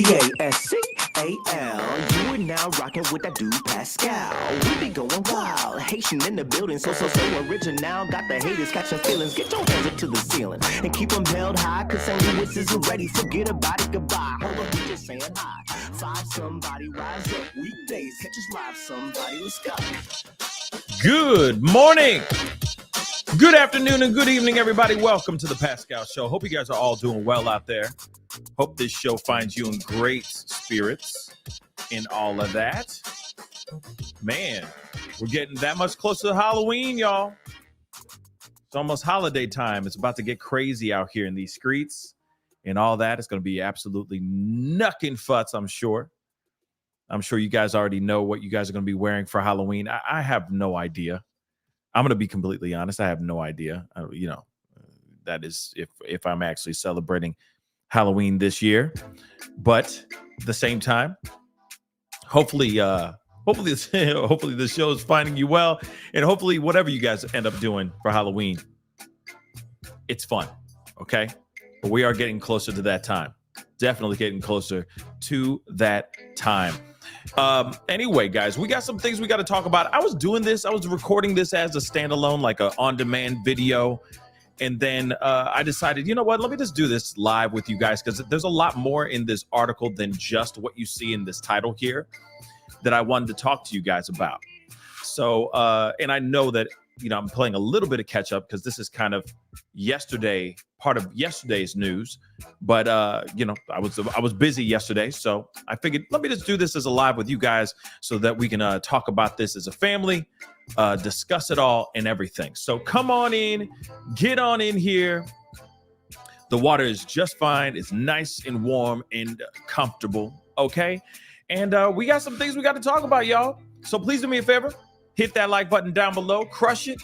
Pascal. You are now rocking with that dude Pascal. We be going wild, Haitian in the building, so original. Got the haters catching feelings. Get your hands up to the ceiling and keep them held high, cause St. Louis isn't ready. Forget about it, goodbye. Hold up, we just saying hi. Five somebody, rise up. Weekdays, catch us live, somebody. Let's go. Good morning, good afternoon, and good evening, everybody. Welcome to the Pascal Show. Hope you guys are all doing well out there. Hope this show finds you in great spirits in all of that. Man, we're getting that much closer to Halloween, y'all. It's almost holiday time. It's about to get crazy out here in these streets and all that. It's going to be absolutely knuckin' futz, I'm sure. I'm sure you guys already know what you guys are going to be wearing for Halloween. I have no idea. I'm going to be completely honest. I have no idea. That is if I'm actually celebrating Halloween this year. But at the same time, hopefully this show is finding you well, and hopefully whatever you guys end up doing for Halloween, it's fun. Okay, but we are getting closer to that time. Definitely getting closer to that time. Anyway, guys, we got some things we got to talk about. I was recording this as a standalone, like a on-demand video. And then I decided, you know what, let me just do this live with you guys, because there's a lot more in this article than just what you see in this title here that I wanted to talk to you guys about. So, and I know that, I'm playing a little bit of catch up because this is kind of part of yesterday's news. But, I was busy yesterday. So I figured, let me just do this as a live with you guys so that we can talk about this as a family, discuss it all and everything. So come on in, get on in here. The water is just fine. It's nice and warm and comfortable. Okay. And we got some things we got to talk about, y'all. So please do me a favor. Hit that like button down below. Crush it.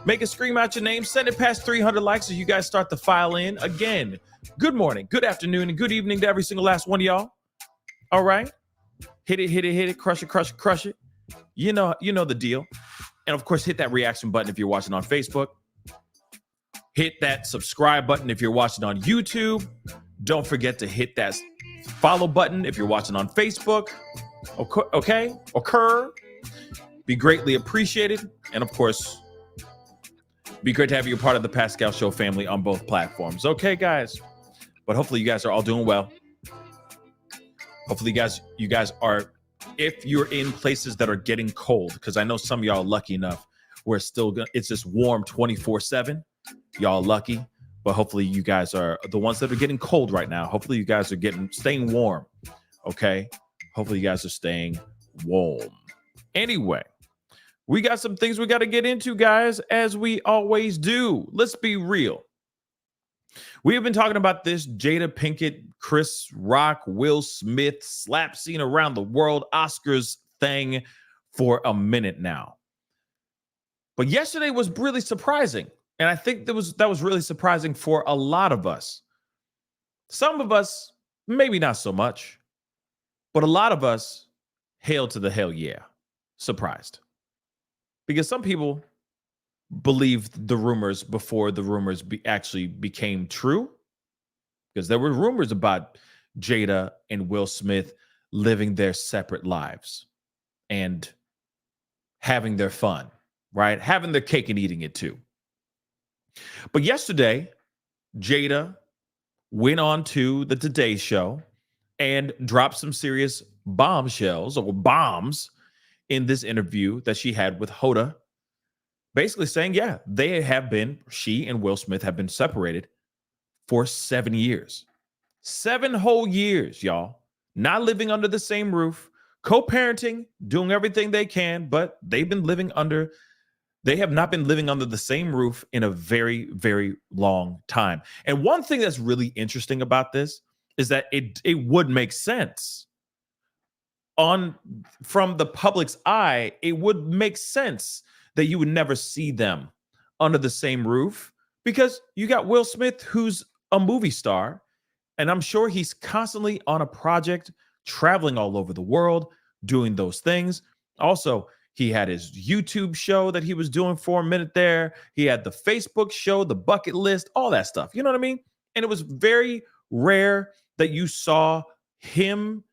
Make it scream out your name. Send it past 300 likes as you guys start to file in. Again, good morning, good afternoon, and good evening to every single last one of y'all. All right? Hit it. Crush it. You know the deal. And, of course, hit that reaction button if you're watching on Facebook. Hit that subscribe button if you're watching on YouTube. Don't forget to hit that follow button if you're watching on Facebook. Okay? Be greatly appreciated. And, of course, be great to have you a part of the Pascal Show family on both platforms. Okay, guys? But hopefully you guys are all doing well. Hopefully you guys are, if you're in places that are getting cold, because I know some of y'all are lucky enough where it's just warm 24/7. Y'all lucky. But hopefully you guys are the ones that are getting cold right now. Hopefully you guys are staying warm. Okay? Hopefully you guys are staying warm. Anyway, we got some things we got to get into, guys, as we always do. Let's be real. We have been talking about this Jada Pinkett, Chris Rock, Will Smith slap scene around the world Oscars thing for a minute now. But yesterday was really surprising. And I think that was really surprising for a lot of us. Some of us, maybe not so much. But a lot of us, hail to the hell yeah, surprised. Because some people believed the rumors before the rumors actually became true. Because there were rumors about Jada and Will Smith living their separate lives and having their fun, right? Having their cake and eating it too. But yesterday, Jada went on to the Today Show and dropped some serious bombshells or bombs in this interview that she had with Hoda, basically saying, yeah, she and Will Smith have been separated for 7 years. 7 whole years, y'all. Not living under the same roof, co-parenting, doing everything they can, but they have not been living under the same roof in a very, very long time. And one thing that's really interesting about this is that it would make sense. From the public's eye, it would make sense that you would never see them under the same roof, because you got Will Smith, who's a movie star, and I'm sure he's constantly on a project, traveling all over the world, doing those things. Also, he had his YouTube show that he was doing for a minute there. He had the Facebook show, the bucket list, all that stuff. You know what I mean? And it was very rare that you saw him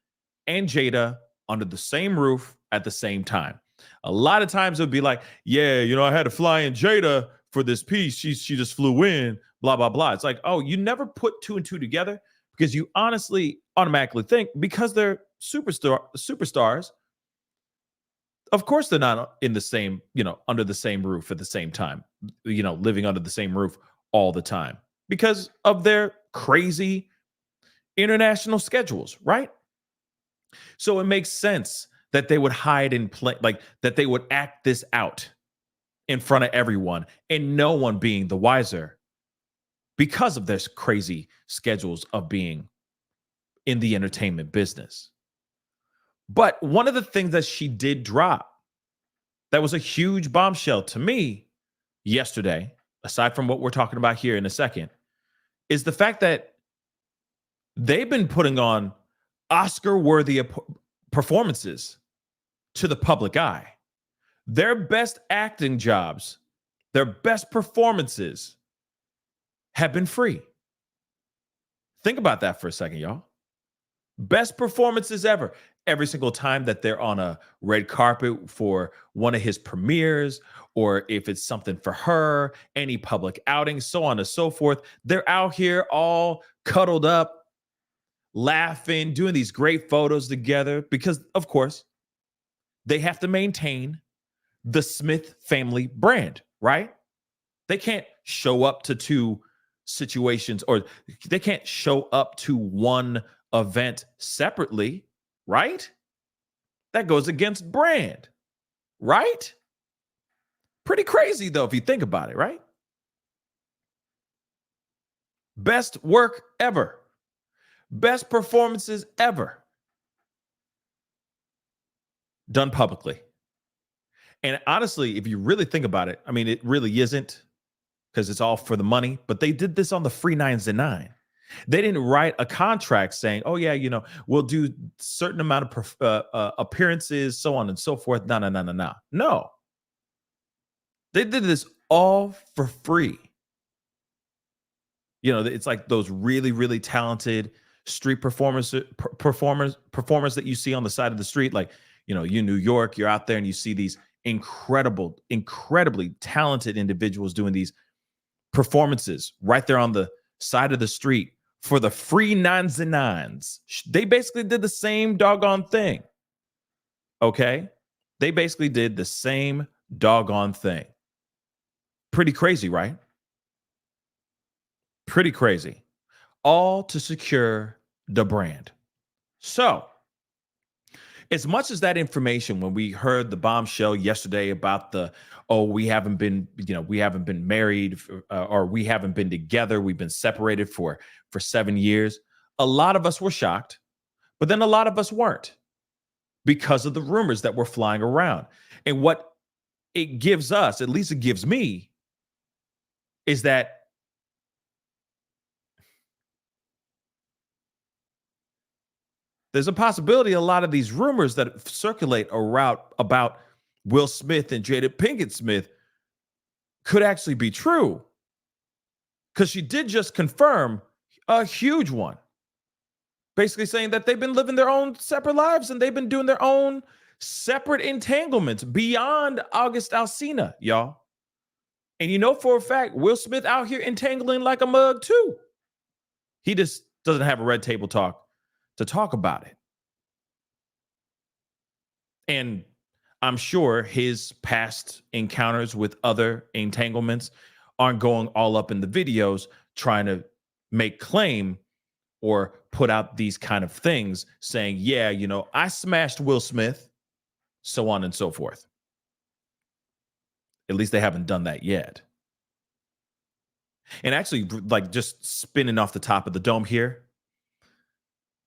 and Jada under the same roof at the same time. A lot of times it would be like, yeah, I had to fly in Jada for this piece. She just flew in, blah, blah, blah. It's like, oh, you never put two and two together because you honestly automatically think because they're superstars, of course they're not in the same, under the same roof at the same time, living under the same roof all the time because of their crazy international schedules, right? So it makes sense that they would hide and play, like that they would act this out in front of everyone and no one being the wiser because of their crazy schedules of being in the entertainment business. But one of the things that she did drop that was a huge bombshell to me yesterday, aside from what we're talking about here in a second, is the fact that they've been putting on Oscar-worthy performances to the public eye. Their best acting jobs, their best performances have been free. Think about that for a second, y'all. Best performances ever. Every single time that they're on a red carpet for one of his premieres, or if it's something for her, any public outing, so on and so forth, they're out here all cuddled up, laughing, doing these great photos together because, of course, they have to maintain the Smith family brand, right? They can't show up to two situations or they can't show up to one event separately, right? That goes against brand, right? Pretty crazy, though, if you think about it, right? Best work ever. Best performances ever. Done publicly. And honestly, if you really think about it, I mean, it really isn't because it's all for the money, but they did this on the free 9s. They didn't write a contract saying, oh, yeah, we'll do certain amount of appearances, so on and so forth. No. No. They did this all for free. It's like those really, really talented street performers that you see on the side of the street. Like, you in New York, you're out there and you see these incredibly talented individuals doing these performances right there on the side of the street for the free 9s. They basically did the same doggone thing. Okay? They basically did the same doggone thing. Pretty crazy, right? Pretty crazy. All to secure the brand. So, as much as that information, when we heard the bombshell yesterday about we haven't been married or we haven't been together, we've been separated for 7 years. A lot of us were shocked, but then a lot of us weren't because of the rumors that were flying around. And what it gives us, at least it gives me, is that there's a possibility a lot of these rumors that circulate around about Will Smith and Jada Pinkett Smith could actually be true. Because she did just confirm a huge one. Basically saying that they've been living their own separate lives and they've been doing their own separate entanglements beyond August Alsina, y'all. And for a fact, Will Smith out here entangling like a mug too. He just doesn't have a red table talk to talk about it. And I'm sure his past encounters with other entanglements aren't going all up in the videos trying to make claim or put out these kind of things saying, yeah, I smashed Will Smith, so on and so forth. At least they haven't done that yet. And actually, like just spinning off the top of the dome here,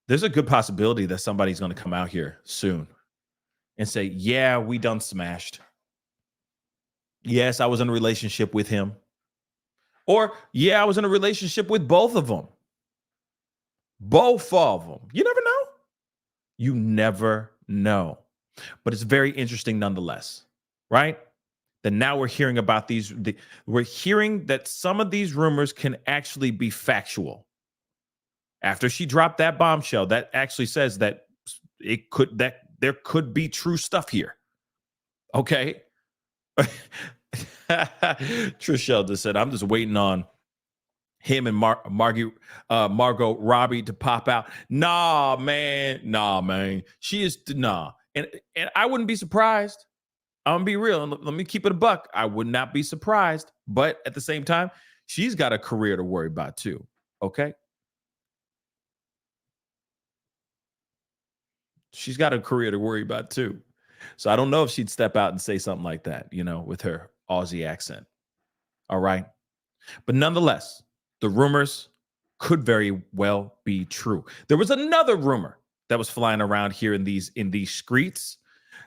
there's a good possibility that somebody's going to come out here soon and say, yeah, we done smashed. Yes, I was in a relationship with him. Or, yeah, I was in a relationship with both of them. Both of them. You never know. You never know. But it's very interesting nonetheless, right? That now we're hearing about we're hearing that some of these rumors can actually be factual. After she dropped that bombshell, that actually says that there could be true stuff here. Okay. Trishelle just said, I'm just waiting on him and Margot Robbie to pop out. Nah, man. She is nah. And I wouldn't be surprised. I'm gonna be real. And let me keep it a buck. I would not be surprised. But at the same time, she's got a career to worry about too. Okay. She's got a career to worry about too. So I don't know if she'd step out and say something like that, with her Aussie accent. All right. But nonetheless, the rumors could very well be true. There was another rumor that was flying around here in these streets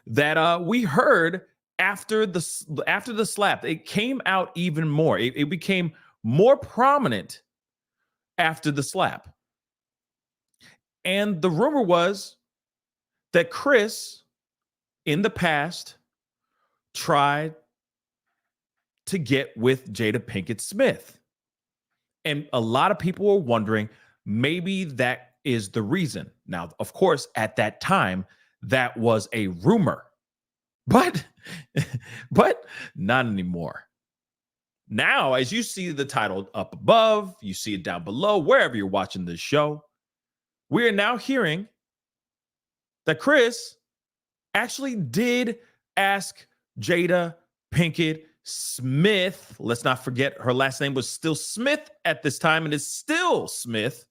that we heard after the slap. It came out even more. It became more prominent after the slap. And the rumor was that Chris, in the past, tried to get with Jada Pinkett Smith. And a lot of people were wondering, maybe that is the reason. Now, of course, at that time, that was a rumor. But not anymore. Now, as you see the title up above, you see it down below, wherever you're watching this show, we are now hearing that Chris actually did ask Jada Pinkett Smith. Let's not forget her last name was still Smith at this time and is still Smith.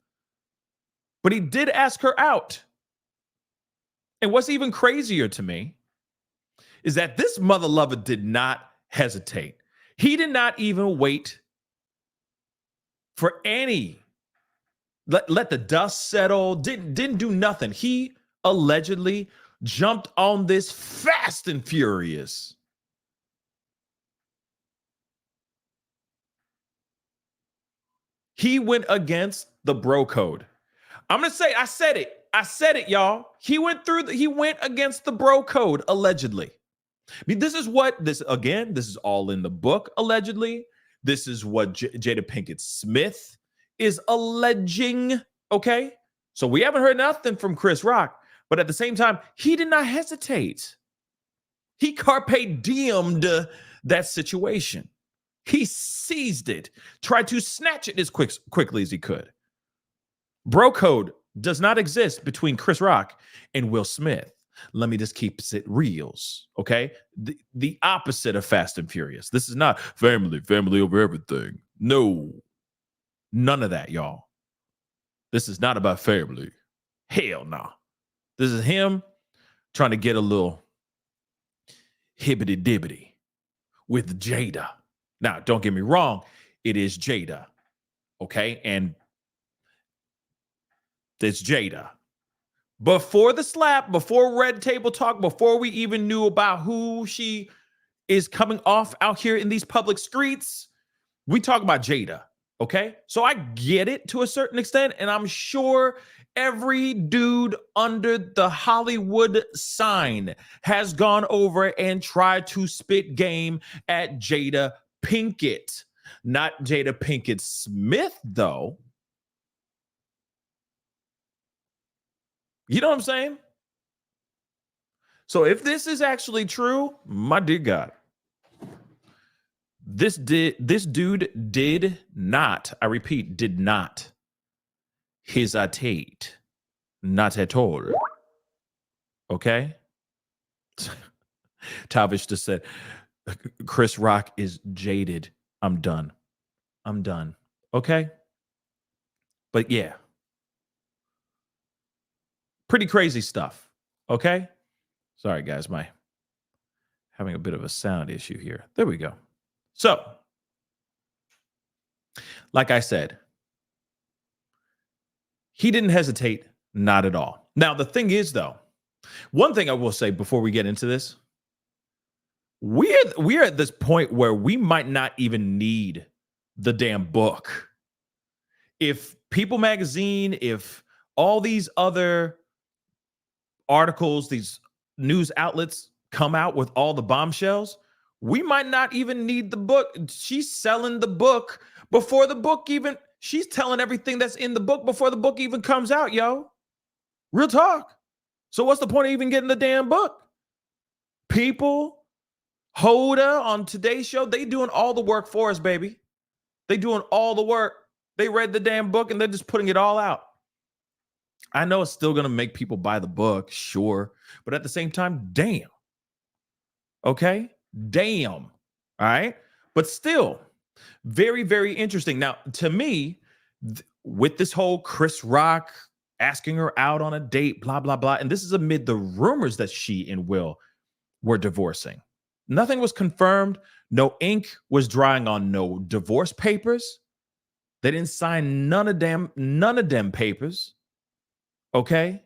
But he did ask her out. And what's even crazier to me is that this mother lover did not hesitate. He did not even wait for any, let the dust settle, didn't do nothing. He allegedly jumped on this fast and furious. He went against the bro code. I'm going to say, I said it, y'all. He went against the bro code, allegedly. I mean, this is all in the book, allegedly. This is what Jada Pinkett Smith is alleging, okay? So we haven't heard nothing from Chris Rock, but at the same time, he did not hesitate. He carpe diemed that situation. He seized it, tried to snatch it as quickly as he could. Bro code does not exist between Chris Rock and Will Smith. Let me just keep it reals, okay? The opposite of Fast and Furious. This is not family over everything. No, none of that, y'all. This is not about family. Hell no. This is him trying to get a little hibbity-dibbity with Jada. Now, don't get me wrong. It is Jada, okay? And it's Jada. Before the slap, before Red Table Talk, before we even knew about who she is coming off out here in these public streets, we talk about Jada, okay? So I get it to a certain extent, and I'm sure every dude under the Hollywood sign has gone over and tried to spit game at Jada Pinkett. Not Jada Pinkett Smith, though. You know what I'm saying? So if this is actually true, my dear God, this dude did not, I repeat, did not hesitate. Not at all. Okay? Tavish just said, Chris Rock is jaded. I'm done. Okay? But yeah. Pretty crazy stuff. Okay? Sorry, guys. Having a bit of a sound issue here. There we go. So, like I said, he didn't hesitate, not at all. Now, the thing is, though, one thing I will say before we get into this, we're at this point where we might not even need the damn book. If People Magazine, if all these other articles, these news outlets come out with all the bombshells, we might not even need the book. She's selling the book before the book even, She's telling everything that's in the book before the book even comes out, yo. Real talk. So what's the point of even getting the damn book? People, Hoda on today's show, they doing all the work for us, baby. They doing all the work. They read the damn book and they're just putting it all out. I know it's still going to make people buy the book, sure. But at the same time, damn. Okay? Damn. All right? But still, very, very interesting. Now, to me, with this whole Chris Rock asking her out on a date, blah, blah, blah. And this is amid the rumors that she and Will were divorcing. Nothing was confirmed. No ink was drying on no divorce papers. They didn't sign none of them papers. Okay?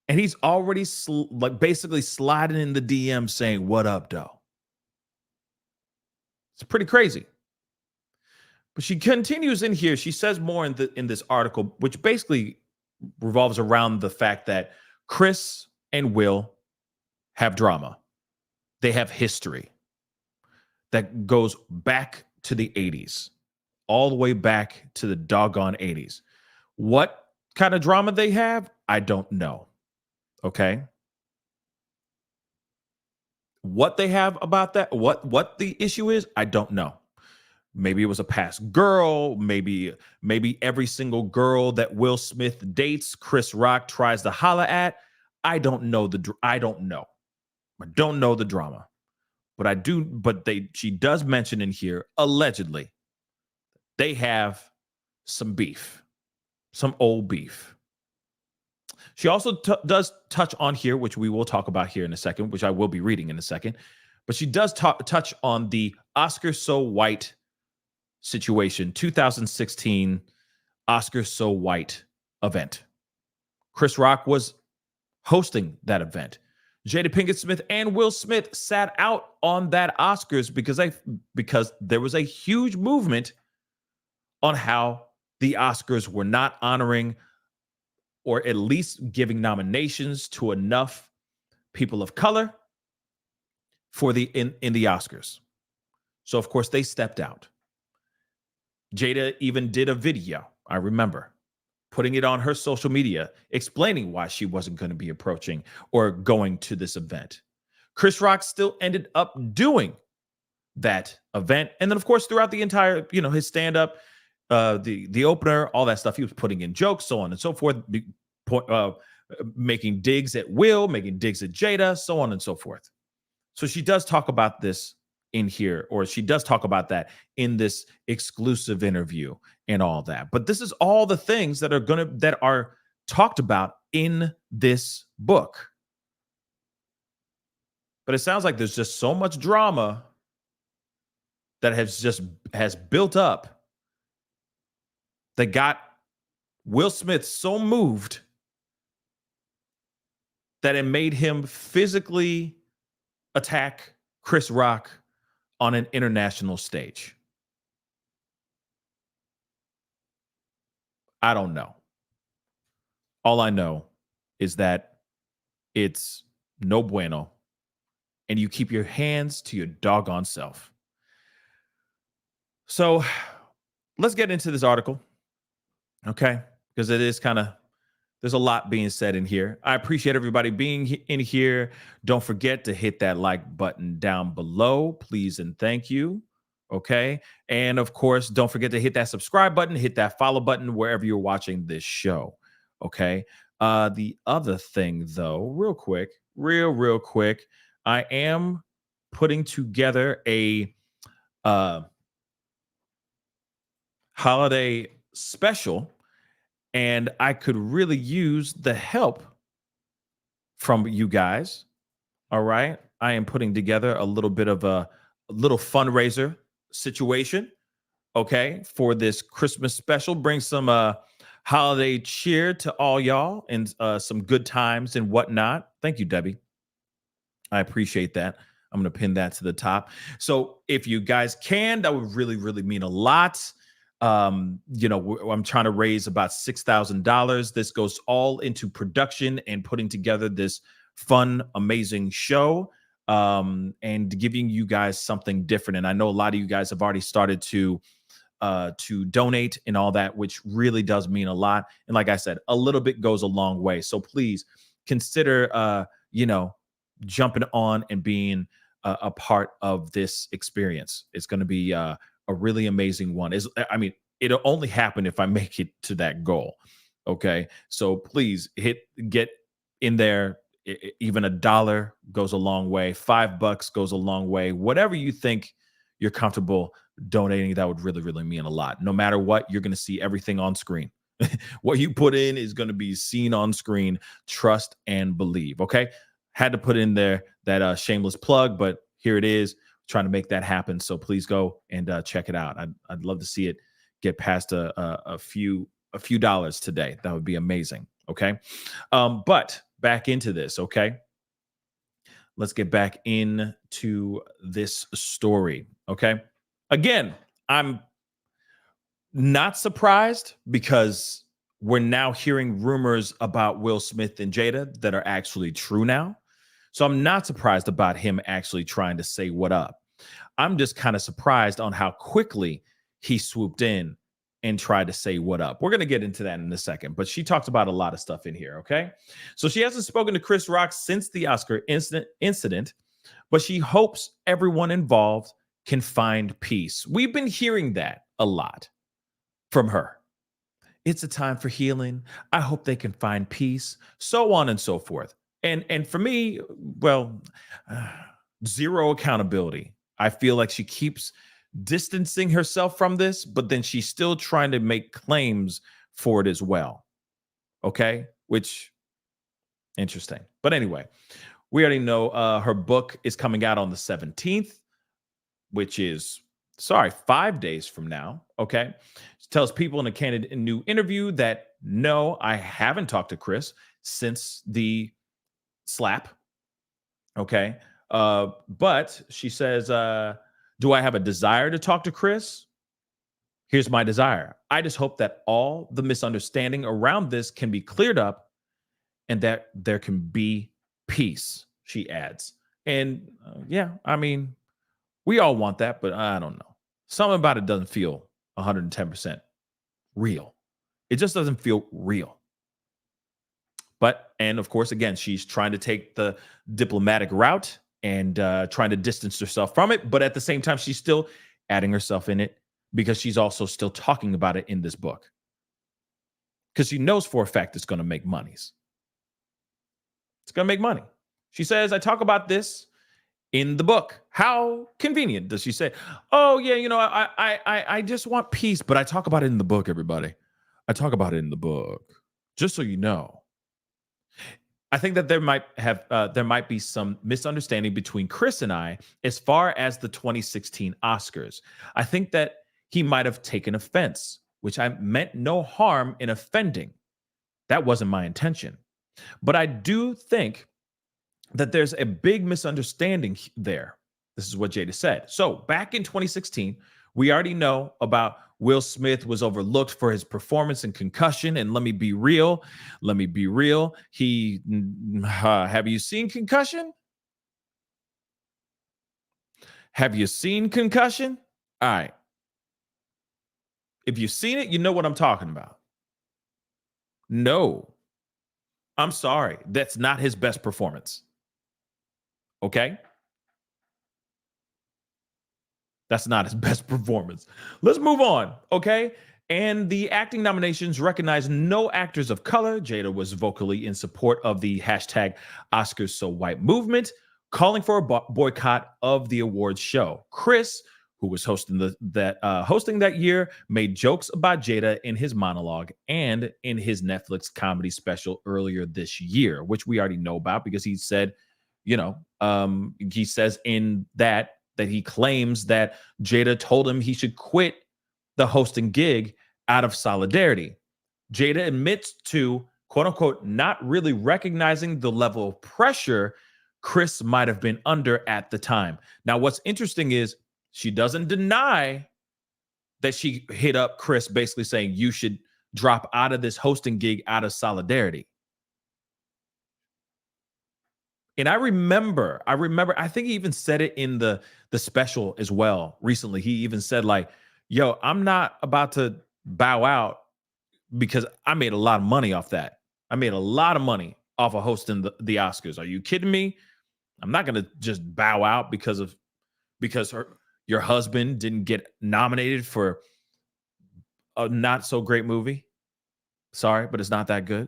And he's already basically sliding in the DM saying, "What up, though?" It's pretty crazy. But she continues in here. She says more in this article, which basically revolves around the fact that Chris and Will have drama. They have history that goes back to the 80s, all the way back to the doggone 80s. What kind of drama they have, I don't know. Okay? What they have about that, what the issue is, I don't know. Maybe it was a past girl. Maybe every single girl that Will Smith dates, Chris Rock tries to holla at. I don't know. I don't know the drama, but I do. But she does mention in here, allegedly, they have some beef, some old beef. She also does touch on here, which we will talk about here in a second, which I will be reading in a second. But she does touch on the Oscar So White situation, 2016 Oscar So White event. Chris Rock was hosting that event. Jada Pinkett Smith and Will Smith sat out on that Oscars because there was a huge movement on how the Oscars were not honoring or at least giving nominations to enough people of color for in the Oscars. So of course they stepped out. Jada even did a video, I remember, putting it on her social media, explaining why she wasn't going to be approaching or going to this event. Chris Rock still ended up doing that event. And then, of course, throughout the entire, his stand-up, the opener, all that stuff, he was putting in jokes, so on and so forth, making digs at Will, making digs at Jada, so on and so forth. So she does talk about this in here, or she does talk about that in this exclusive interview and all that. But this is all the things that are talked about in this book. But it sounds like there's just so much drama that has built up that got Will Smith so moved that it made him physically attack Chris Rock on an international stage. I don't know. All I know is that it's no bueno, and you keep your hands to your doggone self. So let's get into this article, okay? Because it is there's a lot being said in here. I appreciate everybody being in here. Don't forget to hit that like button down below, please and thank you, okay? And of course, don't forget to hit that subscribe button, hit that follow button wherever you're watching this show, okay? The other thing, though, real quick, I am putting together a holiday special, and I could really use the help from you guys. All right. I am putting together a little bit of a little fundraiser situation, okay, for this Christmas special. Bring some holiday cheer to all y'all and some good times and whatnot. Thank you, Debbie. I appreciate that. I'm going to pin that to the top. So if you guys can, that would really, really mean a lot. I'm trying to raise about $6,000. This goes all into production and putting together this fun, amazing show, and giving you guys something different. And I know a lot of you guys have already started to to donate and all that, which really does mean a lot. And like I said, a little bit goes a long way. So please consider, jumping on and being a part of this experience. It's going to be a really amazing one. It'll only happen if I make it to that goal. Okay. So please get in there. Even $1 goes a long way. $5 goes a long way. Whatever you think you're comfortable donating, that would really, really mean a lot. No matter what, you're going to see everything on screen. What you put in is going to be seen on screen. Trust and believe. Okay. Had to put in there that shameless plug, but here it is, trying to make that happen. So please go and check it out. I'd love to see it get past a few dollars today. That would be amazing. Okay. But back into this. Okay. Let's get back into this story. Okay. Again, I'm not surprised because we're now hearing rumors about Will Smith and Jada that are actually true now. So I'm not surprised about him actually trying to say what up. I'm just kind of surprised on how quickly he swooped in and tried to say what up. We're going to get into that in a second, but she talks about a lot of stuff in here, okay? So she hasn't spoken to Chris Rock since the Oscar incident, but she hopes everyone involved can find peace. We've been hearing that a lot from her. It's a time for healing. I hope they can find peace, so on and so forth. And for me, well, zero accountability. I feel like she keeps distancing herself from this, but then she's still trying to make claims for it as well. Okay, which interesting. But anyway, we already know her book is coming out on the 17th, which is 5 days from now. Okay, she tells people in a candid new interview that no, I haven't talked to Chris since the slap. Okay, but she says, do I have a desire to talk to Chris? Here's my desire. I just hope that all the misunderstanding around this can be cleared up and that there can be peace, she adds. And yeah, I mean, we all want that, but I don't know. Something about it doesn't feel 110% real. It just doesn't feel real. And of course, again, she's trying to take the diplomatic route and trying to distance herself from it. But at the same time, she's still adding herself in it because she's also still talking about it in this book. Because she knows for a fact it's going to make monies. It's going to make money. She says, I talk about this in the book. How convenient, does she say? Oh, yeah, I just want peace, but I talk about it in the book, everybody. I talk about it in the book, just so you know. I think that there might be some misunderstanding between Chris and I as far as the 2016 Oscars. I think that he might have taken offense, which I meant no harm in offending. That wasn't my intention. But I do think that there's a big misunderstanding there. This is what Jada said. So back in 2016, we already know about Will Smith was overlooked for his performance in Concussion. And let me be real. Have you seen Concussion? Have you seen Concussion? All right. If you've seen it, you know what I'm talking about. No, I'm sorry. That's not his best performance. Okay? That's not his best performance. Let's move on, okay? And the acting nominations recognize no actors of color. Jada was vocally in support of the hashtag Oscars So White movement, calling for a boycott of the awards show. Chris, who was hosting that year, made jokes about Jada in his monologue and in his Netflix comedy special earlier this year, which we already know about because he said, he says in that he claims that Jada told him he should quit the hosting gig out of solidarity. Jada admits to, quote unquote, not really recognizing the level of pressure Chris might have been under at the time. Now, what's interesting is she doesn't deny that she hit up Chris basically saying you should drop out of this hosting gig out of solidarity. And I remember, I think he even said it in the special as well recently. He even said, like, yo, I'm not about to bow out because I made a lot of money off that. I made a lot of money off of hosting the Oscars. Are you kidding me? I'm not going to just bow out because your husband didn't get nominated for a not so great movie. Sorry, but it's not that good.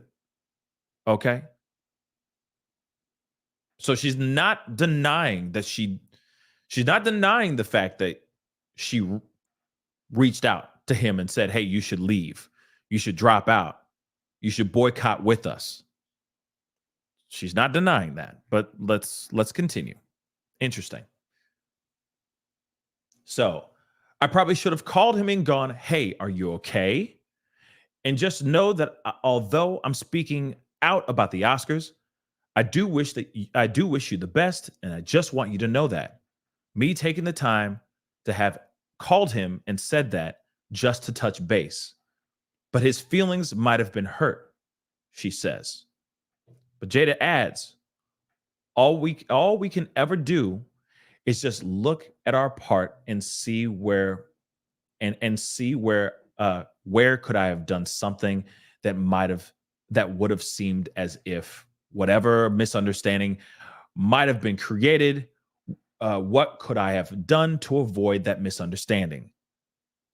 Okay. So she's not denying that she's not denying the fact that she reached out to him and said, "Hey, you should leave. You should drop out. You should boycott with us." She's not denying that, but let's continue. Interesting. So, I probably should have called him and gone, "Hey, are you okay?" And just know that although I'm speaking out about the Oscars, I do wish you the best, and I just want you to know that. Me taking the time to have called him and said that just to touch base. But his feelings might have been hurt, she says. But Jada adds, all we can ever do is just look at our part and see where where could I have done something that would have seemed as if whatever misunderstanding might have been created. What could I have done to avoid that misunderstanding?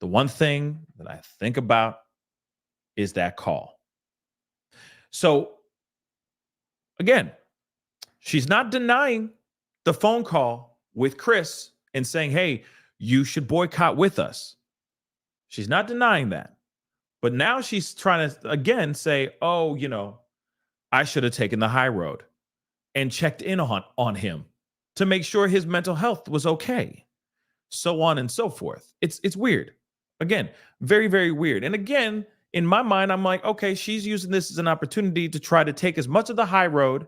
The one thing that I think about is that call. So again, she's not denying the phone call with Chris and saying, "Hey, you should boycott with us." She's not denying that. But now she's trying to again say, "Oh, I should have taken the high road and checked in on him to make sure his mental health was okay." So on and so forth. It's weird. Again, very, very weird. And again, in my mind, I'm like, okay, she's using this as an opportunity to try to take as much of the high road,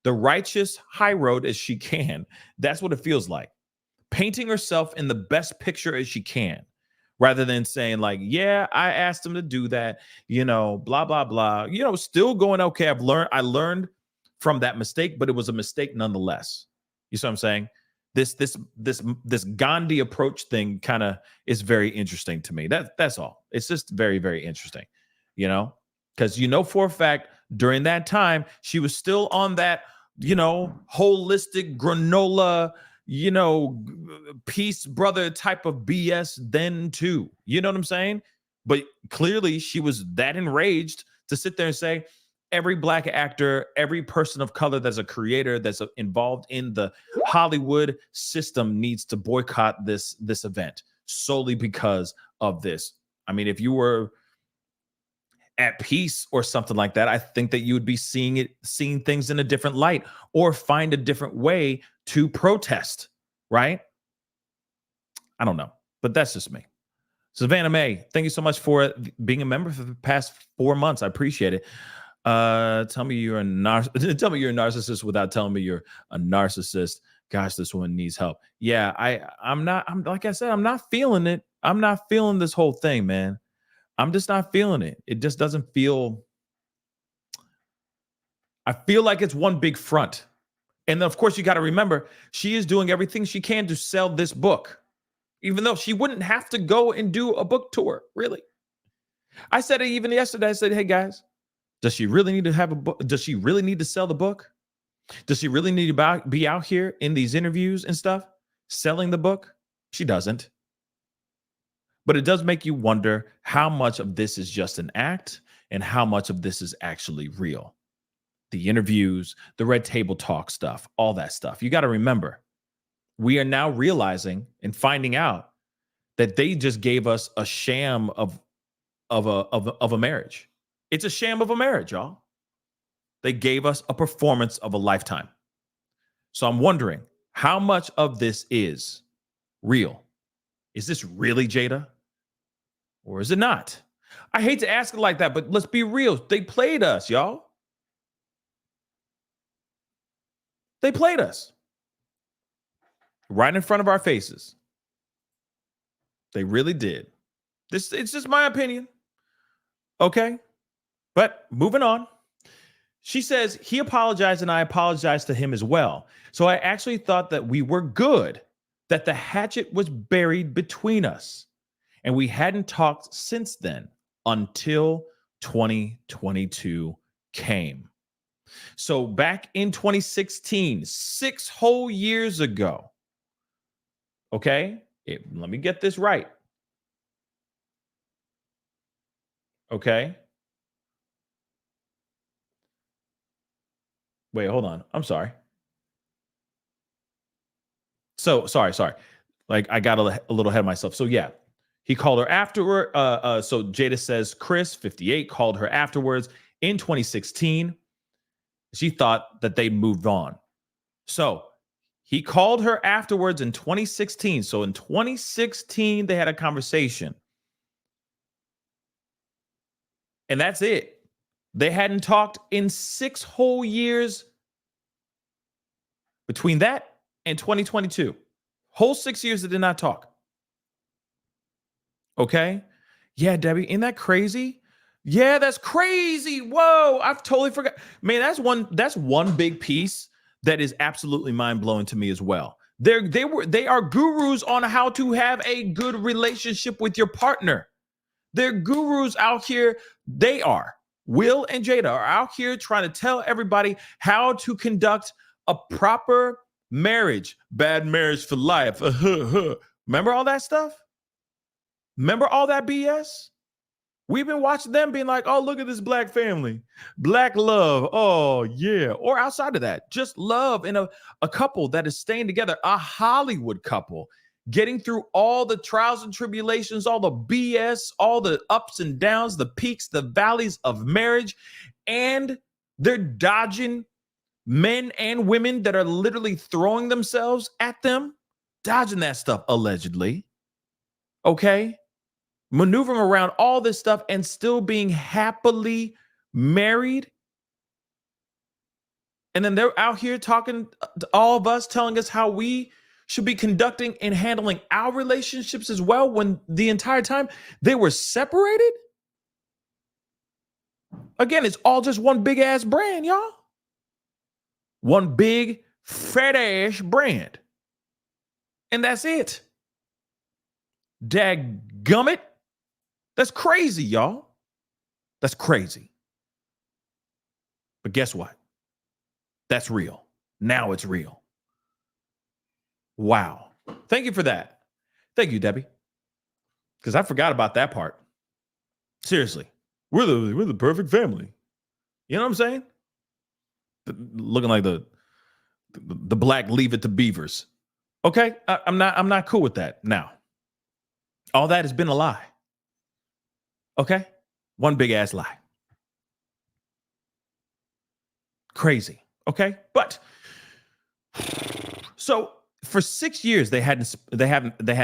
the righteous high road as she can. That's what it feels like. Painting herself in the best picture as she can, rather than saying like, yeah, I asked him to do that, blah, blah, blah, still going, okay, I learned from that mistake, but it was a mistake nonetheless. You see what I'm saying? This Gandhi approach thing kind of is very interesting to me. That's all. It's just very, very interesting, because for a fact during that time she was still on that, holistic granola, peace brother type of BS then too. You know what I'm saying? But clearly she was that enraged to sit there and say, every black actor, every person of color that's a creator, that's involved in the Hollywood system needs to boycott this event solely because of this. I mean, if you were at peace or something like that, I think that you would be seeing things in a different light or find a different way to protest, right? I don't know, but that's just me. Savannah Mae, thank you so much for being a member for the past 4 months. I appreciate it. Tell me you're a narcissist without telling me you're a narcissist. Gosh, this one needs help. Yeah, I'm like I said, I'm not feeling it. I'm not feeling this whole thing, man. I'm just not feeling it. It just doesn't feel. I feel like it's one big front. And of course, you got to remember, she is doing everything she can to sell this book, even though she wouldn't have to go and do a book tour, really. I said it even yesterday. I said, hey, guys, does she really need to have a book? Does she really need to sell the book? Does she really need to be out here in these interviews and stuff, selling the book? She doesn't. But it does make you wonder how much of this is just an act and how much of this is actually real. The interviews, the red table talk stuff, all that stuff. You got to remember, we are now realizing and finding out that they just gave us a sham of a marriage. It's a sham of a marriage, y'all. They gave us a performance of a lifetime. So I'm wondering, how much of this is real? Is this really Jada? Or is it not? I hate to ask it like that, but let's be real. They played us, y'all. They played us right in front of our faces. They really did. It's just my opinion. Okay. But moving on. She says he apologized and I apologized to him as well. So I actually thought that we were good, that the hatchet was buried between us. And we hadn't talked since then until 2022 came. So back in 2016, 6 whole years ago, okay, let me get this right. Okay. Wait, hold on. I'm sorry. So sorry. Like I got a little ahead of myself. So yeah, he called her afterward. So Jada says Chris, 58, called her afterwards in 2016. She thought that they'd moved on. So he called her afterwards in 2016. So in 2016, they had a conversation. And that's it. They hadn't talked in 6 whole years between that and 2022. Whole 6 years they did not talk. Okay. Yeah, Debbie, isn't that crazy? Yeah, that's crazy. Whoa, I've totally forgot. Man, that's one big piece that is absolutely mind-blowing to me as well. They are gurus on how to have a good relationship with your partner. They're gurus out here. They are. Will and Jada are out here trying to tell everybody how to conduct a proper marriage. Bad marriage for life. Remember all that stuff? Remember all that BS? We've been watching them being like, oh, look at this black family, black love. Oh, yeah. Or outside of that, just love in a couple that is staying together, a Hollywood couple, getting through all the trials and tribulations, all the BS, all the ups and downs, the peaks, the valleys of marriage. And they're dodging men and women that are literally throwing themselves at them, dodging that stuff, allegedly. Okay. Maneuvering around all this stuff and still being happily married. And then they're out here talking to all of us, telling us how we should be conducting and handling our relationships as well, when the entire time they were separated. Again, it's all just one big ass brand, y'all. One big fat ass brand. And that's it. Dadgummit. That's crazy, y'all. That's crazy. But guess what? That's real. Now it's real. Wow. Thank you for that. Thank you, Debbie. Because I forgot about that part. Seriously. We're the perfect family. You know what I'm saying? Looking like the black Leave It to Beavers. Okay? I'm not cool with that now. All that has been a lie. Okay? One big ass lie. Crazy. Okay? But so for 6 years they hadn't spoken. They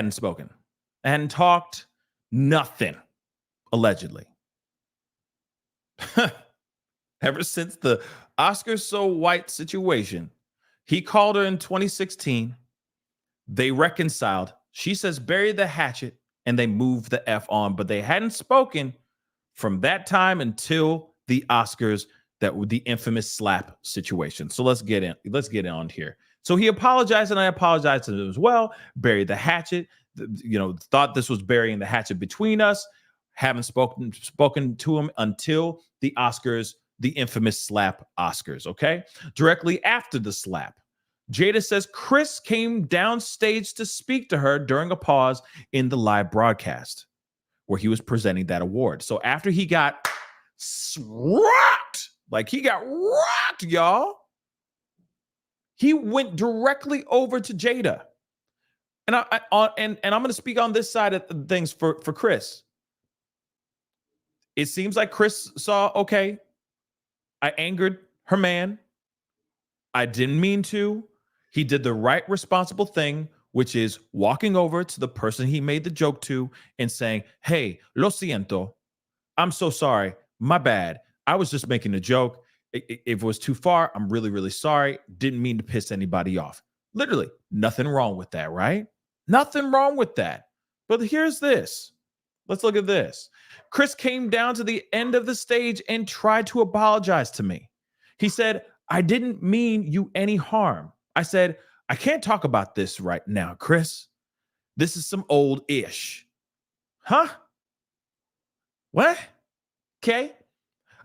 hadn't talked, nothing, allegedly. Ever since the Oscar So White situation, he called her in 2016. They reconciled. She says bury the hatchet, and they moved the F on, but they hadn't spoken from that time until the Oscars, that were the infamous slap situation. So let's get on here. So he apologized, and I apologized to him as well. Buried the hatchet, thought this was burying the hatchet between us. Haven't spoken to him until the Oscars, the infamous slap Oscars, okay? Directly after the slap, Jada says Chris came downstage to speak to her during a pause in the live broadcast where he was presenting that award. So after he got rocked, y'all, he went directly over to Jada. And I'm going to speak on this side of things for Chris. It seems like Chris saw, okay, I angered her man. I didn't mean to. He did the right responsible thing, which is walking over to the person he made the joke to and saying, hey, lo siento. I'm so sorry. My bad. I was just making a joke. If it was too far, I'm really, really sorry. Didn't mean to piss anybody off. Literally, nothing wrong with that, right? Nothing wrong with that. But here's this. Let's look at this. Chris came down to the end of the stage and tried to apologize to me. He said, I didn't mean you any harm. I said, I can't talk about this right now, Chris. This is some old ish. Huh? What? Okay.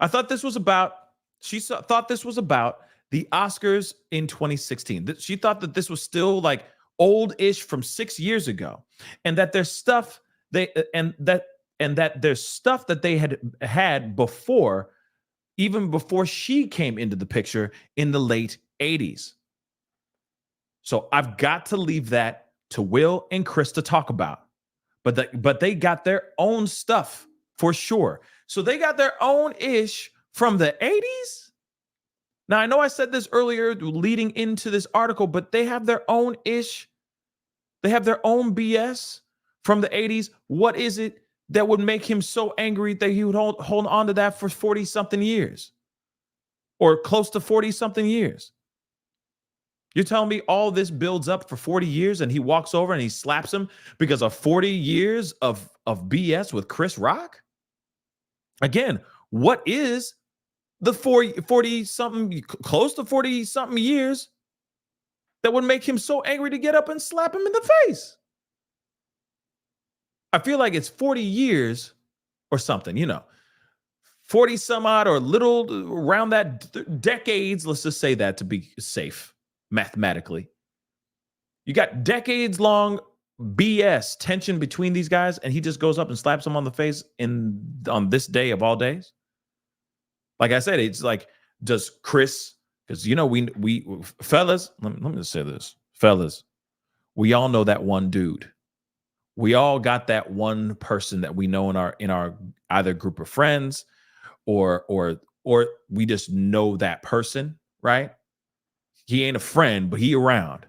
I thought this was about, thought this was about the Oscars in 2016. She thought that this was still like old-ish from 6 years ago, and that there's stuff and that there's stuff that they had before, even before she came into the picture in the late 80s. So I've got to leave that to Will and Chris to talk about. But they got their own stuff for sure. So they got their own ish from the 80s. Now, I know I said this earlier leading into this article, but they have their own ish. They have their own BS from the 80s. What is it that would make him so angry that he would hold on to that for 40 something years or close to 40 something years? You're telling me all this builds up for 40 years and he walks over and he slaps him because of 40 years of BS with Chris Rock? Again, what is the 40 something, close to 40 something years that would make him so angry to get up and slap him in the face? I feel like it's 40 years or something, 40 some odd or little around that decades. Let's just say that to be safe mathematically. You got decades long BS tension between these guys, and he just goes up and slaps him on the face on this day of all days. Like I said, it's like, does Chris, because we fellas, let me just say this, fellas, we all know that one dude. We all got that one person that we know in our either group of friends or we just know that person, right? He ain't a friend, but he around.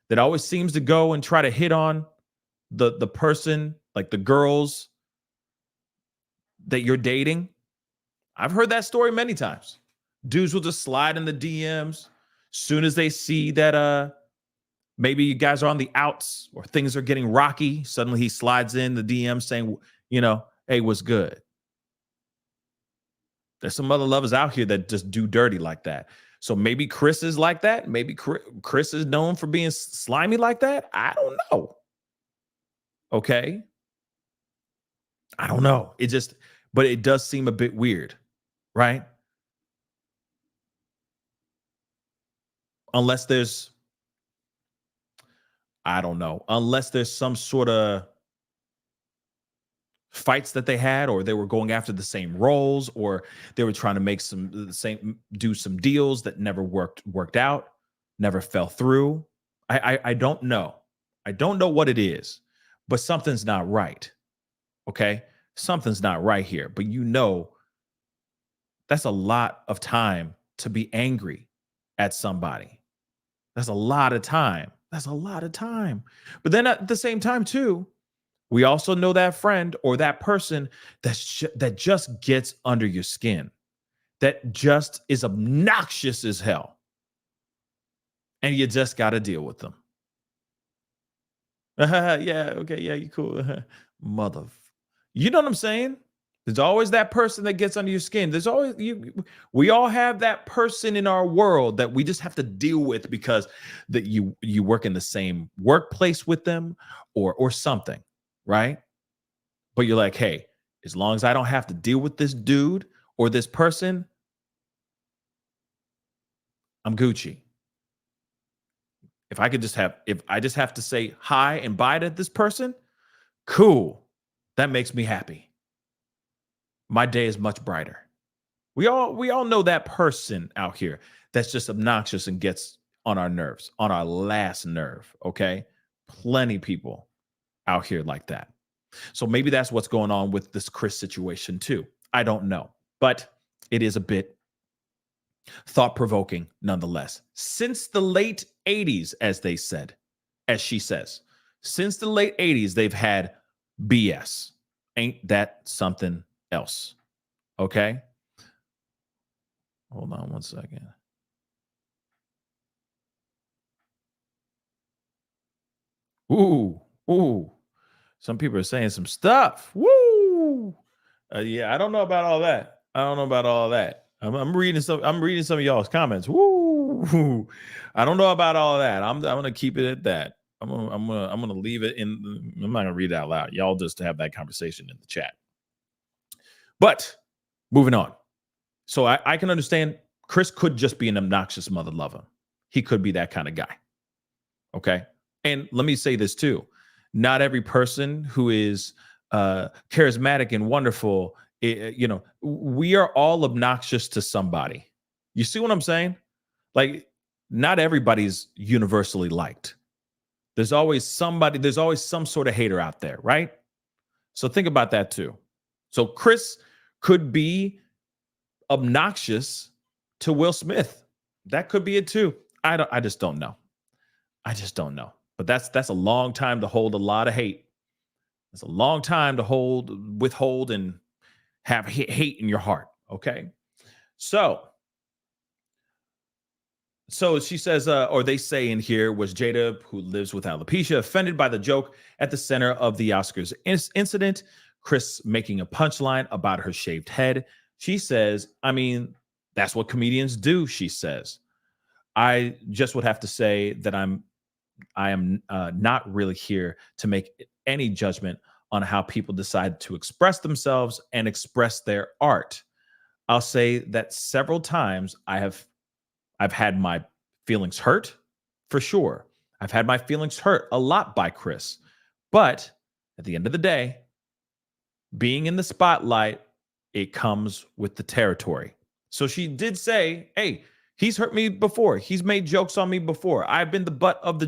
That always seems to go and try to hit on the person, like the girls that you're dating. I've heard that story many times. Dudes will just slide in the DMs soon as they see that maybe you guys are on the outs or things are getting rocky. Suddenly he slides in the DM saying, hey, what's good? There's some other lovers out here that just do dirty like that. So maybe Chris is like that. Maybe Chris is known for being slimy like that. I don't know. Okay. I don't know. But it does seem a bit weird, right? Unless there's some sort of fights that they had, or they were going after the same roles, or they were trying to do some deals that never worked out, never fell through. I don't know. I don't know what it is, but something's not right. Okay? Something's not right here. But that's a lot of time to be angry at somebody. That's a lot of time. But then at the same time too, we also know that friend or that person that just gets under your skin, that just is obnoxious as hell. And you just got to deal with them. Yeah, okay, yeah, you cool. Mother. You know what I'm saying? There's always that person that gets under your skin. There's always we all have that person in our world that we just have to deal with because that you work in the same workplace with them or something, right? But you're like, hey, as long as I don't have to deal with this dude or this person, I'm Gucci. If I just have to say hi and bye to this person, cool. That makes me happy. My day is much brighter. We all know that person out here that's just obnoxious and gets on our nerves, on our last nerve, okay? Plenty people out here like that. So maybe that's what's going on with this Chris situation too. I don't know, but it is a bit thought-provoking nonetheless. Since the late 80s, as she says, since the late 80s, they've had BS. Ain't that something else? Okay. Hold on one second. Ooh. Some people are saying some stuff. Woo. Yeah, I don't know about all that. I'm reading some of y'all's comments. Woo. I don't know about all that. I'm gonna keep it at that. I'm gonna leave it in. I'm not gonna read it out loud. Y'all just have that conversation in the chat. But moving on. So I can understand Chris could just be an obnoxious mother lover. He could be that kind of guy. Okay. And let me say this too. Not every person who is charismatic and wonderful, we are all obnoxious to somebody. You see what I'm saying? Like, not everybody's universally liked. There's always somebody, there's always some sort of hater out there, right? So think about that too. So Chris could be obnoxious to Will Smith. That could be it too. I just don't know. I just don't know. But that's a long time to hold a lot of hate. It's a long time to withhold and have hate in your heart. Okay. So she says, or they say in here, was Jada, who lives with alopecia, offended by the joke at the center of the Oscars incident, Chris making a punchline about her shaved head. She says, I mean, that's what comedians do, she says. I just would have to say that I am not really here to make any judgment on how people decide to express themselves and express their art. I'll say that several times I've had my feelings hurt, for sure. I've had my feelings hurt a lot by Chris. But at the end of the day, being in the spotlight, it comes with the territory. So she did say, hey, he's hurt me before. He's made jokes on me before. I've been the butt of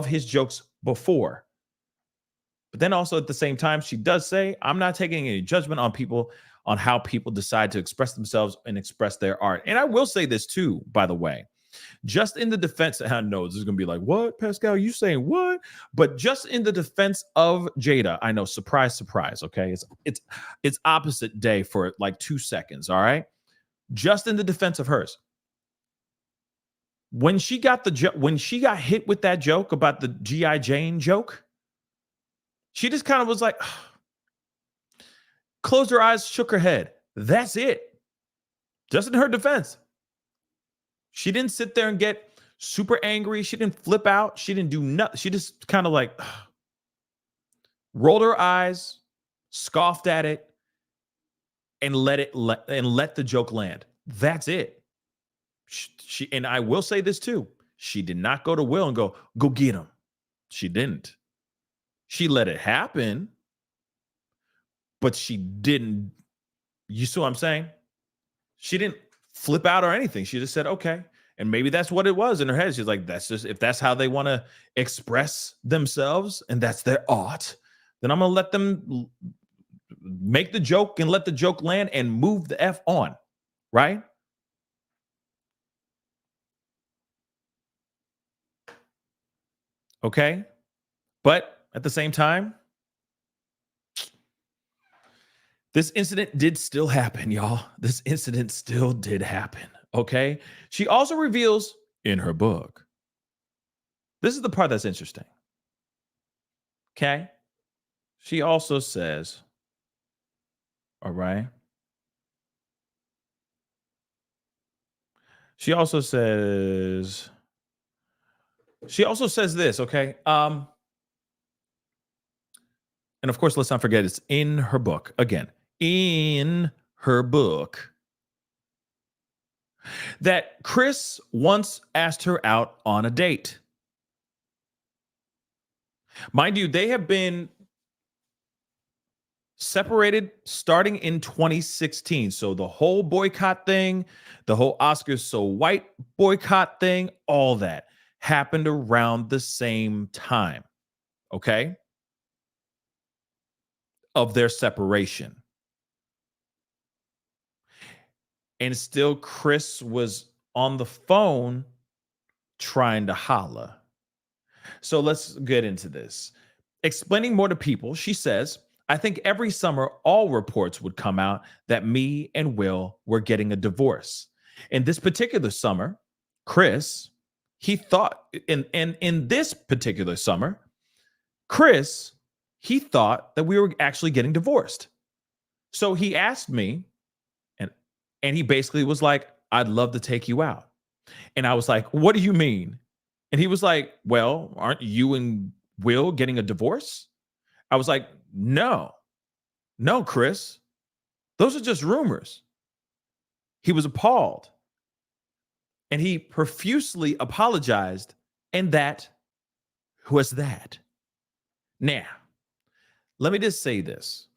his jokes before. But then also at the same time, she does say, I'm not taking any judgment on how people decide to express themselves and express their art. And I will say this too, by the way, just in the defense, I know this is going to be like, what, Pascal, you saying what? But just in the defense of Jada, I know, surprise, surprise, okay? It's opposite day for like 2 seconds, all right? Just in the defense of hers. When she got hit with that joke about the G.I. Jane joke, she just kind of was like, closed her eyes, shook her head. That's it. Just in her defense. She didn't sit there and get super angry. She didn't flip out. She didn't do nothing. She just kind of like rolled her eyes, scoffed at it, and let the joke land. That's it. She and I will say this too. She did not go to Will and go get him. She didn't. She let it happen, but she didn't. You see what I'm saying? She didn't flip out or anything. She just said, okay. And maybe that's what it was in her head. She's like, that's just, if that's how they want to express themselves and that's their art, then I'm going to let them make the joke and let the joke land and move the F on. Right? Okay. But at the same time, this incident did still happen, y'all. This incident still did happen. Okay. She also reveals in her book. This is the part that's interesting. Okay. She also says, all right. She also says this, okay? And of course, let's not forget it's in her book. Again, in her book. That Chris once asked her out on a date. Mind you, they have been separated starting in 2016. So the whole boycott thing, the whole Oscars so white boycott thing, all that happened around the same time. Okay? Of their separation. And still Chris was on the phone trying to holla. So let's get into this. Explaining more to people, she says, I think every summer all reports would come out that me and Will were getting a divorce. In this particular summer, Chris, he thought, in this particular summer, Chris, he thought that we were actually getting divorced. So he asked me, and he basically was like, I'd love to take you out. And I was like, what do you mean? And he was like, well, aren't you and Will getting a divorce? I was like, no, Chris, those are just rumors. He was appalled and he profusely apologized. And that was that. Now, let me just say this.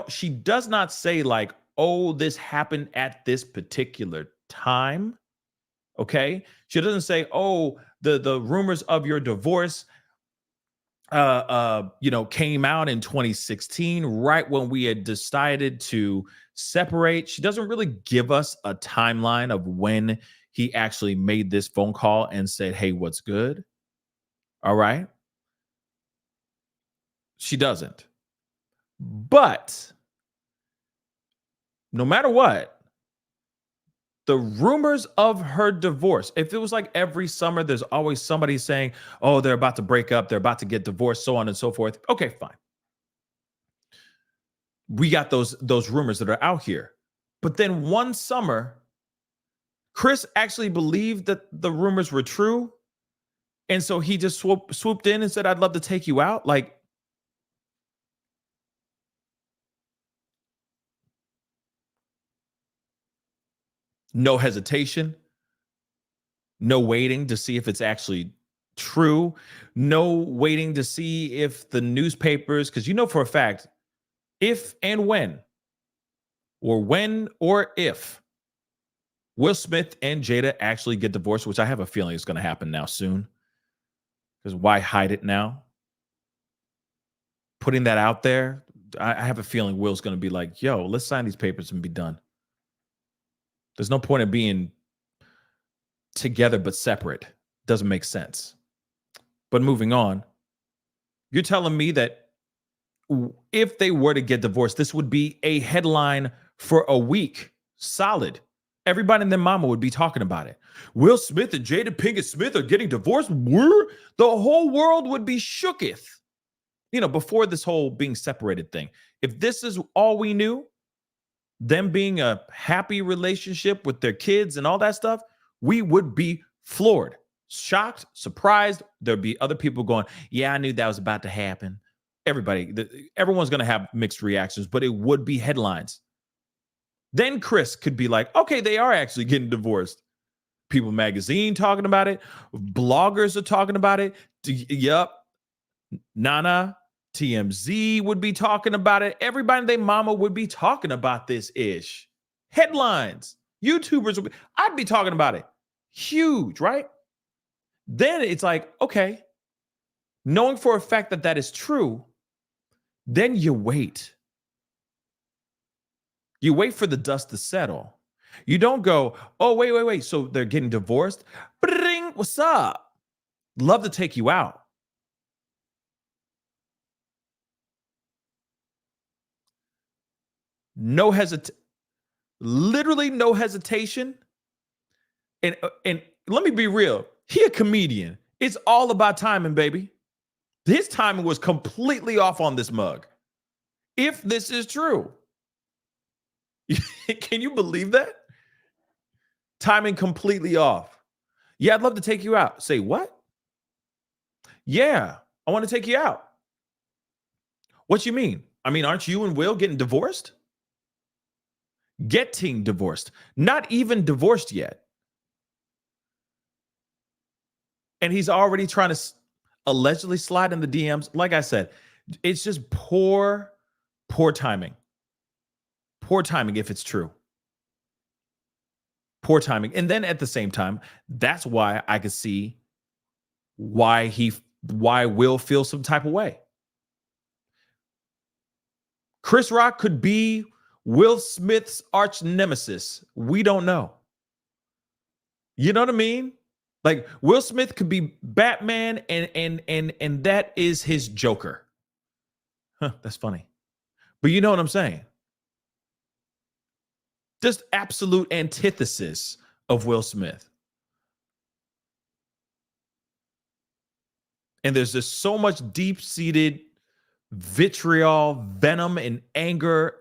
She does not say like, oh, this happened at this particular time. Okay. She doesn't say, oh, the rumors of your divorce came out in 2016, right when we had decided to separate. She doesn't really give us a timeline of when he actually made this phone call and said, hey, what's good? All right. She doesn't. But no matter what, the rumors of her divorce, if it was like every summer, there's always somebody saying, oh, they're about to break up, they're about to get divorced, so on and so forth. Okay, fine. We got those rumors that are out here. But then one summer, Chris actually believed that the rumors were true. And so he just swooped in and said, I'd love to take you out. Like, no hesitation, no waiting to see if it's actually true, no waiting to see if the newspapers, because you know for a fact, if and when or if Will Smith and Jada actually get divorced, which I have a feeling is going to happen now soon, because why hide it now? Putting that out there, I have a feeling Will's going to be like, yo, let's sign these papers and be done. There's no point in being together but separate. Doesn't make sense. But moving on, you're telling me that if they were to get divorced, this would be a headline for a week, solid. Everybody and their mama would be talking about it. Will Smith and Jada Pinkett Smith are getting divorced. The whole world would be shooketh. You know, before this whole being separated thing. If this is all we knew, them being a happy relationship with their kids and all that stuff, we would be floored, shocked, surprised. There'd be other people going, yeah, I knew that was about to happen. Everyone's going to have mixed reactions, but it would be headlines. Then Chris could be like, okay, they are actually getting divorced. People Magazine talking about it. Bloggers are talking about it. Yep. Nana, TMZ would be talking about it. Everybody and their mama would be talking about this ish. Headlines. YouTubers would be, I'd be talking about it. Huge, right? Then it's like, okay, knowing for a fact that that is true, then you wait. You wait for the dust to settle. You don't go, oh, wait. So they're getting divorced? Bring, what's up? Love to take you out. Literally no hesitation. And let me be real. He a comedian. It's all about timing, baby. His timing was completely off on this mug. If this is true. Can you believe that? Timing completely off. Yeah, I'd love to take you out. Say what? Yeah, I want to take you out. What you mean? I mean, aren't you and Will getting divorced? Getting divorced. Not even divorced yet. And he's already trying to allegedly slide in the DMs. Like I said, it's just poor timing. Poor timing if it's true. Poor timing. And then at the same time, that's why I could see why Will feel some type of way. Chris Rock could be Will Smith's arch nemesis. We don't know. You know what I mean? Like Will Smith could be Batman and that is his Joker. Huh, that's funny. But you know what I'm saying? Just absolute antithesis of Will Smith. And there's just so much deep-seated vitriol, venom, and anger,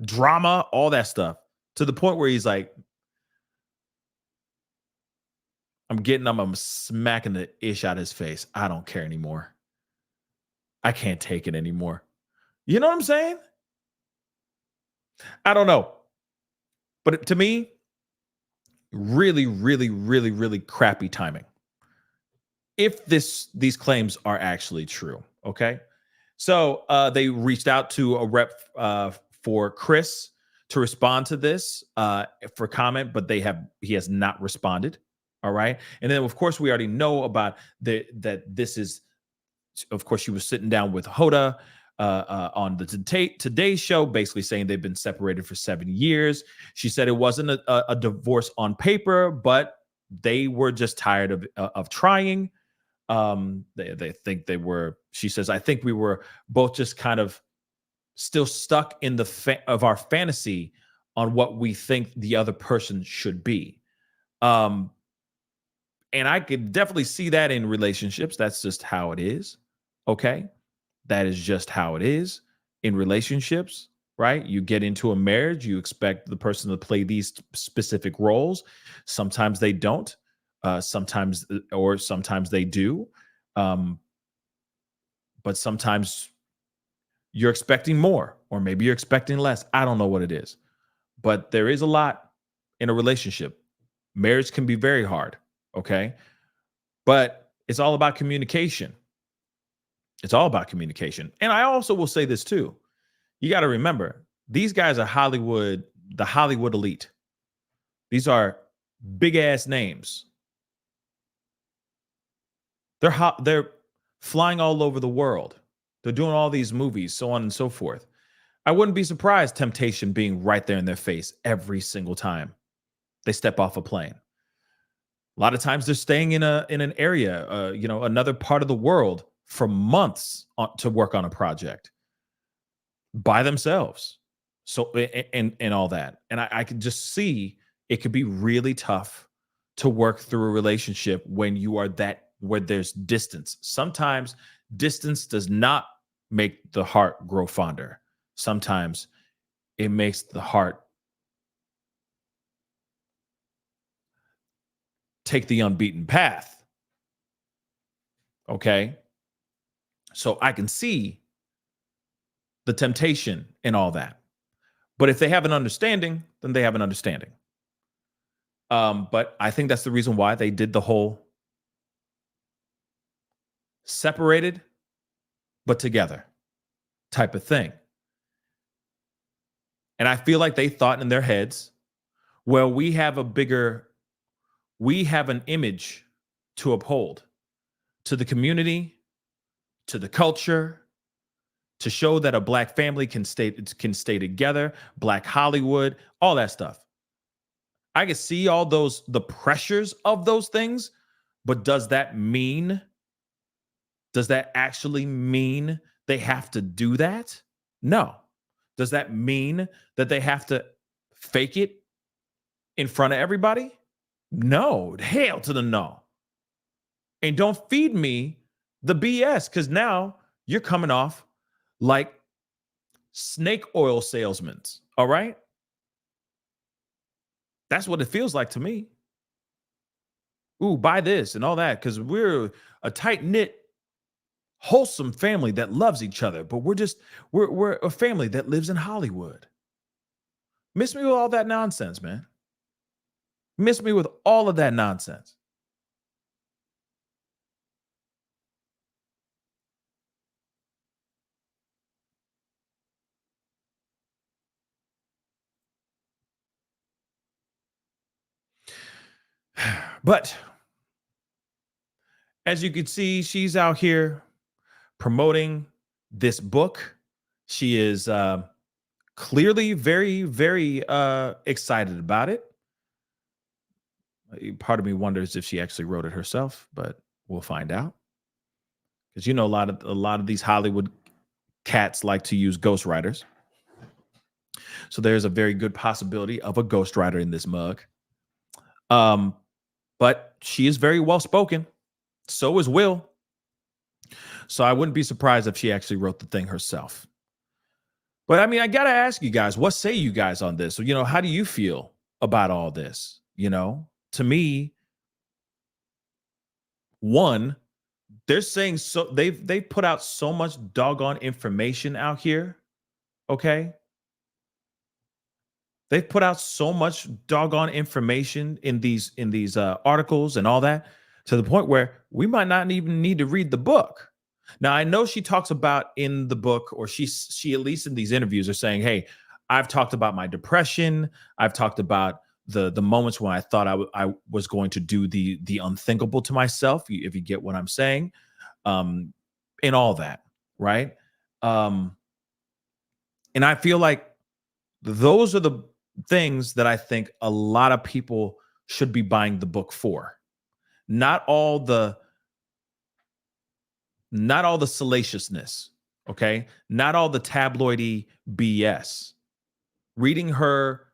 drama, all that stuff, to the point where he's like, I'm I'm smacking the ish out of his face. I don't care anymore. I can't take it anymore. You know what I'm saying? I don't know. But to me, really, really, really, really crappy timing. If these claims are actually true, okay? So they reached out to a rep for Chris to respond to this for comment, but he has not responded. All right, and then of course we already know about that this is, of course, she was sitting down with Hoda on the Today Show, basically saying they've been separated for 7 years. She said it wasn't a divorce on paper, but they were just tired of trying. They think they were. She says, I think we were both just kind of still stuck in of our fantasy on what we think the other person should be. And I could definitely see that in relationships. That's just how it is. Okay. That is just how it is in relationships, right? You get into a marriage, you expect the person to play these specific roles. Sometimes they don't. Sometimes they do. But sometimes you're expecting more, or maybe you're expecting less. I don't know what it is. But there is a lot in a relationship. Marriage can be very hard. Okay. But it's all about communication. It's all about communication. And I also will say this too. You got to remember, these guys are the Hollywood elite. These are big ass names. They're flying all over the world. They're doing all these movies, so on and so forth. I wouldn't be surprised temptation being right there in their face every single time they step off a plane. A lot of times they're staying in an area, another part of the world for months to work on a project by themselves. So and all that. And I can just see it could be really tough to work through a relationship when you are where there's distance. Sometimes distance does not make the heart grow fonder. Sometimes it makes the heart take the unbeaten path. Okay. So I can see the temptation and all that. But if they have an understanding, then they have an understanding. But I think that's the reason why they did the whole separated but together type of thing. And I feel like they thought in their heads, well, we have an image to uphold to the community, to the culture, to show that a Black family can stay together, Black Hollywood, all that stuff. I can see all the pressures of those things, but does that actually mean they have to do that? No. Does that mean that they have to fake it in front of everybody? No. Hell to the no. And don't feed me the BS, because now you're coming off like snake oil salesmen. All right? That's what it feels like to me. Ooh, buy this and all that, because we're a tight-knit, wholesome family that loves each other, but we're a family that lives in Hollywood. Miss me with all that nonsense, man. Miss me with all of that nonsense. But as you can see, she's out here promoting this book. She is clearly very, very excited about it. Part of me wonders if she actually wrote it herself, but we'll find out. Because a lot of these Hollywood cats like to use ghostwriters. So there's a very good possibility of a ghostwriter in this mug. But she is very well spoken. So is Will. So I wouldn't be surprised if she actually wrote the thing herself. But I mean, I got to ask you guys, what say you guys on this? How do you feel about all this? To me, One, they're saying so they've put out so much doggone information out here. Okay. They've put out so much doggone information in these articles and all that, to the point where we might not even need to read the book. Now, I know she talks about in the book, or she at least in these interviews are saying, "Hey, I've talked about my depression. I've talked about the moments when I thought I was going to do the unthinkable to myself, if you get what I'm saying, um, and all that, right?" Um, and I feel like those are the things that I think a lot of people should be buying the book for. Not all the not all the salaciousness, okay? Not all the tabloidy BS. Reading her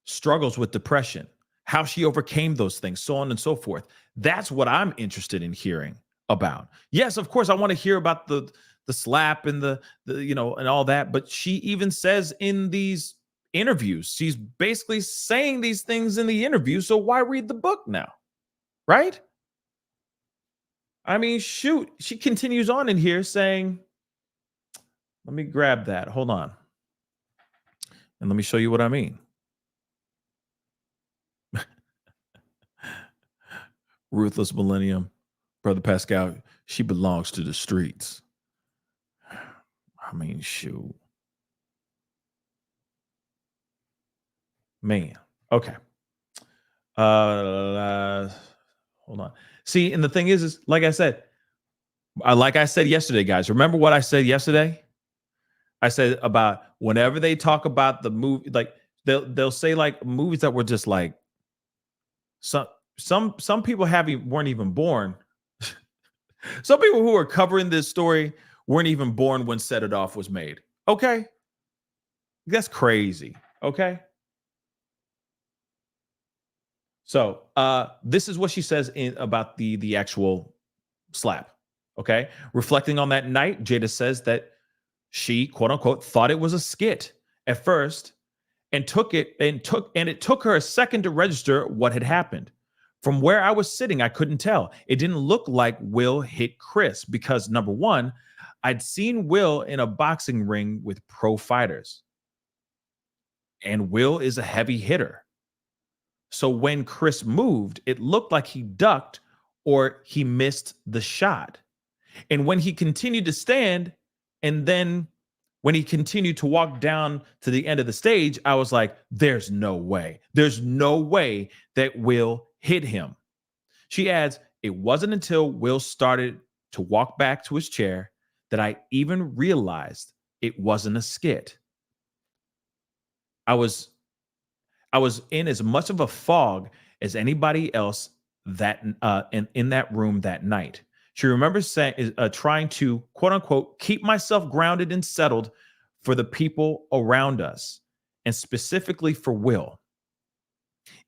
struggles with depression, how she overcame those things, so on and so forth. That's what I'm interested in hearing about. Yes, of course, I want to hear about the slap and the and all that. But she even says in these interviews, she's basically saying these things in the interview. So why read the book now? Right? I mean, shoot. She continues on in here saying, let me grab that. Hold on. And let me show you what I mean. Ruthless Millennium, Brother Pascal, she belongs to the streets. I mean, shoot. Man. Okay. Hold on. See, and the thing is like I said, yesterday, guys. Remember what I said yesterday? I said about whenever they talk about the movie, like they'll say like movies that were just like some people weren't even born. Some people who are covering this story weren't even born when Set It Off was made. Okay, that's crazy. Okay. So this is what she says about the actual slap. Okay. Reflecting on that night, Jada says that she, quote unquote, thought it was a skit at first and it took her a second to register what had happened. From where I was sitting, I couldn't tell. It didn't look like Will hit Chris because, number one, I'd seen Will in a boxing ring with pro fighters. And Will is a heavy hitter. So when Chris moved, it looked like he ducked or he missed the shot. And when he continued to stand, and then when he continued to walk down to the end of the stage, I was like, there's no way. There's no way that Will hit him. She adds, it wasn't until Will started to walk back to his chair that I even realized it wasn't a skit. I was in as much of a fog as anybody else that in that room that night. She remembers trying to, quote unquote, keep myself grounded and settled for the people around us, and specifically for Will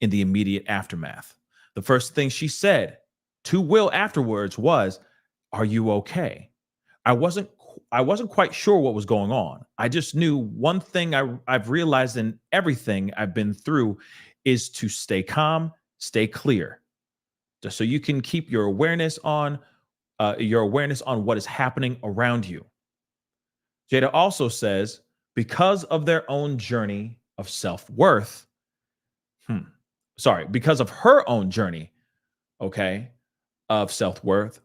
in the immediate aftermath. The first thing she said to Will afterwards was, "Are you okay?" I wasn't quite sure what was going on. I just knew one thing I've realized in everything I've been through is to stay calm, stay clear, just so you can keep your awareness on what is happening around you. Jada also says, because of their own journey of self-worth, because of her own journey, okay, of self-worth,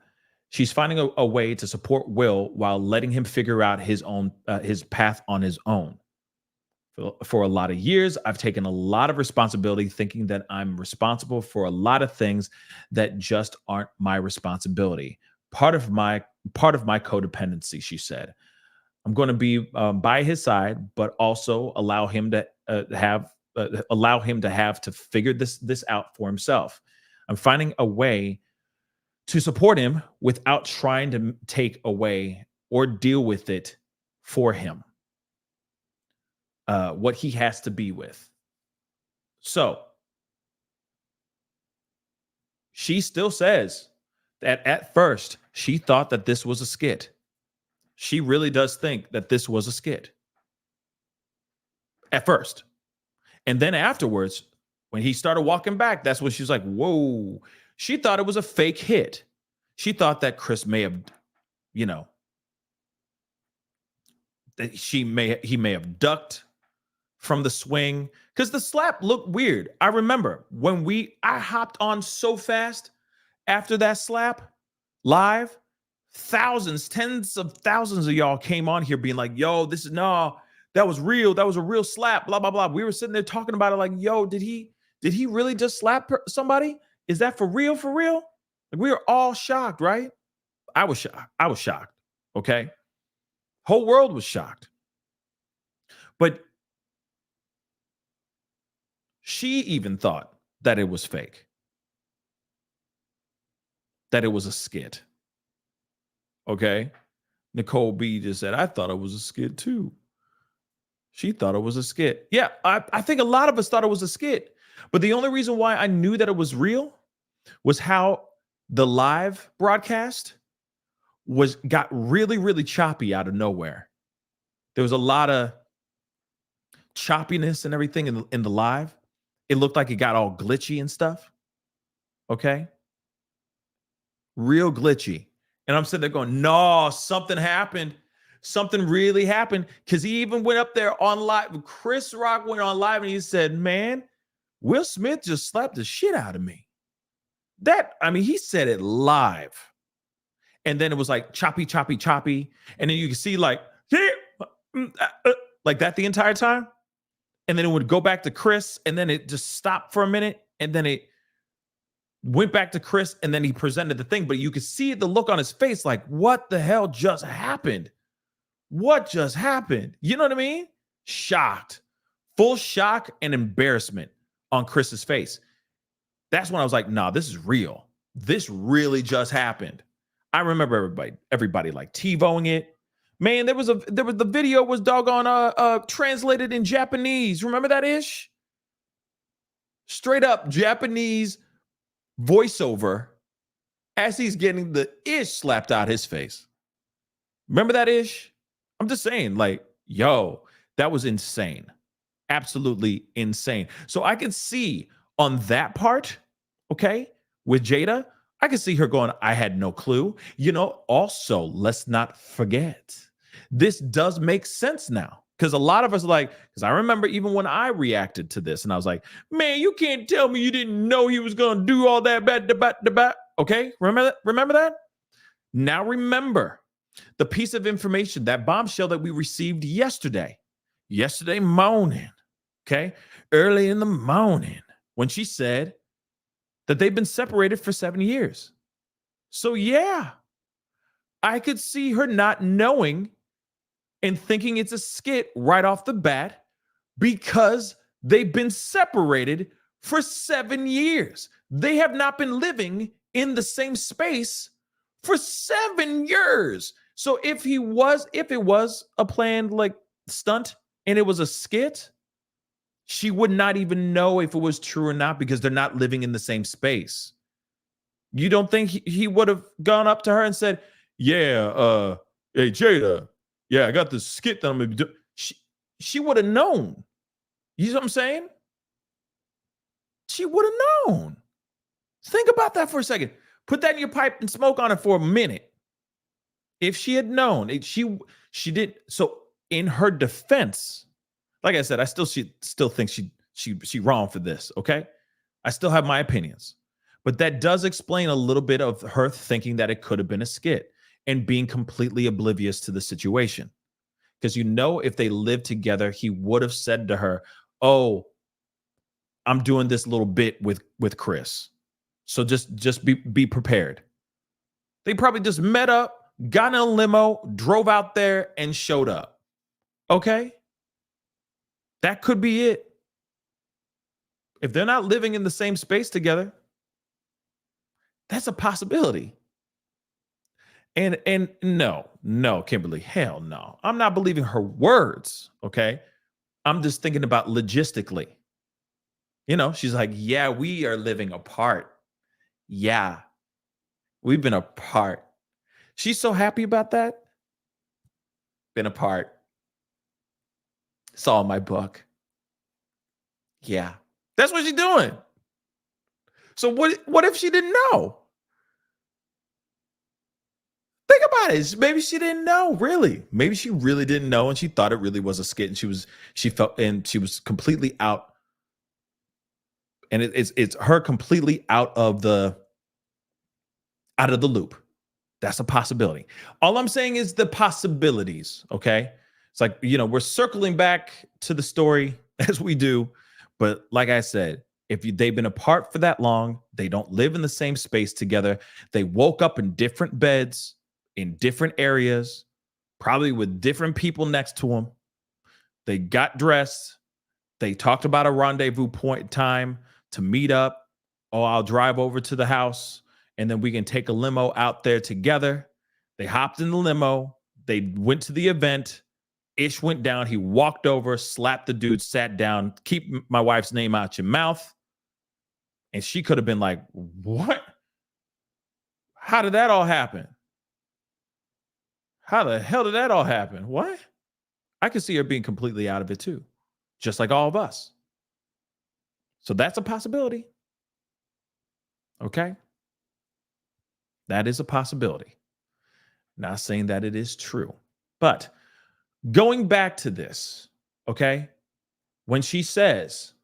she's finding a way to support Will while letting him figure out his path on his own. For a lot of years, I've taken a lot of responsibility, thinking that I'm responsible for a lot of things that just aren't my responsibility. Part of my codependency, she said. I'm going to be by his side, but also allow him to have to figure this out for himself. I'm finding a way to support him without trying to take away or deal with it for him, what he has to be with. So she still says that at first she thought that this was a skit. She really does think that this was a skit at first. And then afterwards, when he started walking back, that's when she's like, whoa. She thought it was a fake hit. She thought that Chris may have, you know, that he may have ducked from the swing because the slap looked weird. I remember when I hopped on so fast after that slap live, thousands, tens of thousands of y'all came on here being like, yo, that was real. That was a real slap, blah, blah, blah. We were sitting there talking about it like, yo, did he really just slap somebody? Is that for real? For real? Like, we were all shocked, right? I was shocked. Okay. Whole world was shocked. But she even thought that it was fake, that it was a skit. Okay. Nicole B just said, I thought it was a skit too. She thought it was a skit. Yeah, I think a lot of us thought it was a skit. But the only reason why I knew that it was real was how the live broadcast got really, really choppy out of nowhere. There was a lot of choppiness and everything in the live. It looked like it got all glitchy and stuff. Okay. Real glitchy. And I'm sitting there going, no, something happened. Something really happened. Because he even went up there on live. Chris Rock went on live and he said, man, Will Smith just slapped the shit out of me. He said it live. And then it was like choppy, choppy, choppy. And then you can see like that the entire time. And then it would go back to Chris. And then it just stopped for a minute. And then it went back to Chris. And then he presented the thing. But you could see the look on his face like, what the hell just happened? What just happened? You know what I mean? Shocked. Full shock and embarrassment on Chris's face. That's when I was like, nah, this is real. This really just happened. I remember everybody like TiVoing it. Man, the video was doggone translated in Japanese. Remember that ish? Straight up Japanese voiceover as he's getting the ish slapped out his face. Remember that ish? I'm just saying, like, yo, that was insane. Absolutely insane. So I can see on that part, okay, with Jada, I can see her going, I had no clue. You know, also, let's not forget, this does make sense now. Because a lot of us are like, because I remember even when I reacted to this and I was like, man, you can't tell me you didn't know he was going to do all that bad. Okay, remember that? Now remember the piece of information, that bombshell that we received yesterday morning, okay, early in the morning, when she said that they've been separated for 7 years. So yeah, I could see her not knowing and thinking it's a skit right off the bat because they've been separated for 7 years. They have not been living in the same space for 7 years. So if it was a planned like stunt and it was a skit, she would not even know if it was true or not because they're not living in the same space. You don't think he would have gone up to her and said, yeah, hey, Jada, yeah, I got this skit that I'm going to be doing. She would have known. You know what I'm saying? She would have known. Think about that for a second. Put that in your pipe and smoke on it for a minute. If she had known, she did. So in her defense, like I said, I still think she wrong for this. Okay, I still have my opinions, but that does explain a little bit of her thinking that it could have been a skit and being completely oblivious to the situation. Because if they lived together, he would have said to her, "Oh, I'm doing this little bit with Chris, so just be prepared." They probably just met up, got in a limo, drove out there, and showed up. Okay? That could be it. If they're not living in the same space together, that's a possibility. And no, Kimberly, hell no. I'm not believing her words, okay? I'm just thinking about logistically. She's like, yeah, we are living apart. Yeah, we've been apart. She's so happy about that. Been apart. It's all in my book. Yeah, that's what she's doing. So what if she didn't know? Think about it. Maybe she didn't know, really. Maybe she really didn't know, and she thought it really was a skit, and she was completely out, and it's her completely out of the loop. That's a possibility. All I'm saying is the possibilities, okay? It's like, we're circling back to the story as we do, but like I said, they've been apart for that long, they don't live in the same space together, they woke up in different beds, in different areas, probably with different people next to them. They got dressed. They talked about a rendezvous point time to meet up. Oh, I'll drive over to the house and then we can take a limo out there together. They hopped in the limo. They went to the event. Ish went down. He walked over, slapped the dude, sat down. Keep my wife's name out your mouth. And she could have been like, what? How did that all happen? How the hell did that all happen? What? I could see her being completely out of it too, just like all of us. So that's a possibility. Okay? That is a possibility. Not saying that it is true. But going back to this, okay? When she says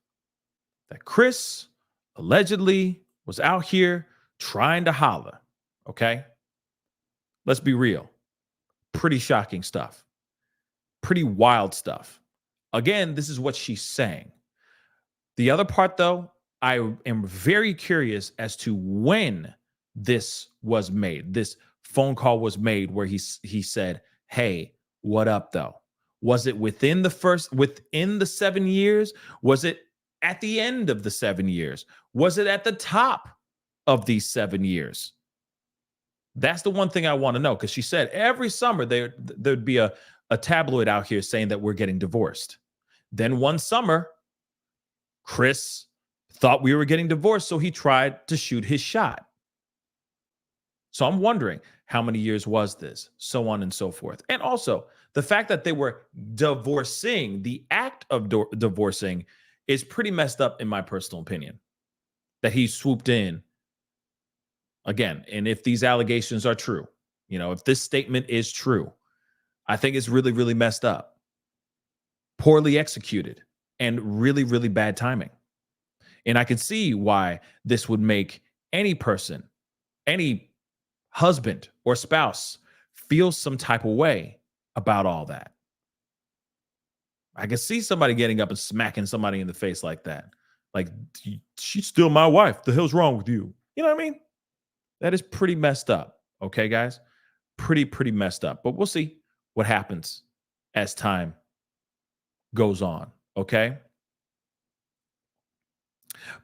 that Chris allegedly was out here trying to holler, okay? Let's be real. Pretty shocking stuff. Pretty wild stuff. Again, this is what she's saying. The other part, though, I am very curious as to when this was made. This phone call was made where he said, "Hey, what up, though?" Was it within the 7 years? Was it at the end of the 7 years? Was it at the top of these 7 years? That's the one thing I want to know, because she said every summer there'd be a tabloid out here saying that we're getting divorced. Then one summer, Chris thought we were getting divorced, so he tried to shoot his shot. So I'm wondering, how many years was this? So on and so forth. And also, the fact that they were divorcing, the act of divorcing, is pretty messed up in my personal opinion. That he swooped in. Again, and if these allegations are true, if this statement is true, I think it's really, really messed up. Poorly executed and really, really bad timing. And I can see why this would make any person, any husband or spouse, feel some type of way about all that. I can see somebody getting up and smacking somebody in the face like that. Like, she's still my wife. The hell's wrong with you? You know what I mean? That is pretty messed up. Okay, guys? Pretty messed up. But we'll see what happens as time goes on. Okay?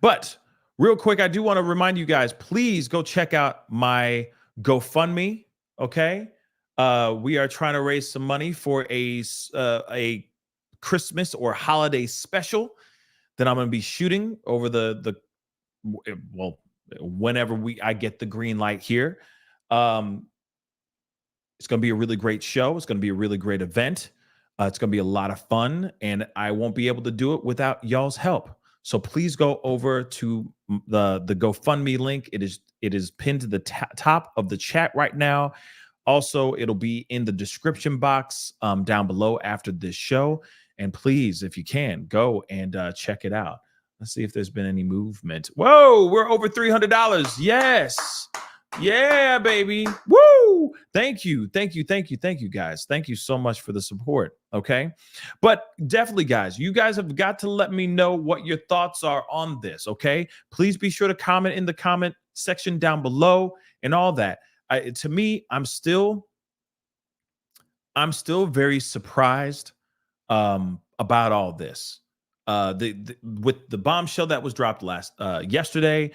But real quick, I do want to remind you guys, please go check out my GoFundMe. Okay? We are trying to raise some money for a Christmas or holiday special that I'm going to be shooting over whenever I get the green light here. It's going to be a really great show. It's going to be a really great event. It's going to be a lot of fun, and I won't be able to do it without y'all's help. So please go over to the GoFundMe link. It is pinned to the top of the chat right now. Also, it'll be in the description box down below after this show. And please, if you can, go and check it out. Let's see if there's been any movement. Whoa, we're over $300. Yes. Yeah, baby. Woo. Thank you, guys. Thank you so much for the support. Okay. But definitely, guys, you guys have got to let me know what your thoughts are on this. Okay. Please be sure to comment in the comment section down below and all that. To me, I'm still very surprised about all this. With the bombshell that was dropped yesterday,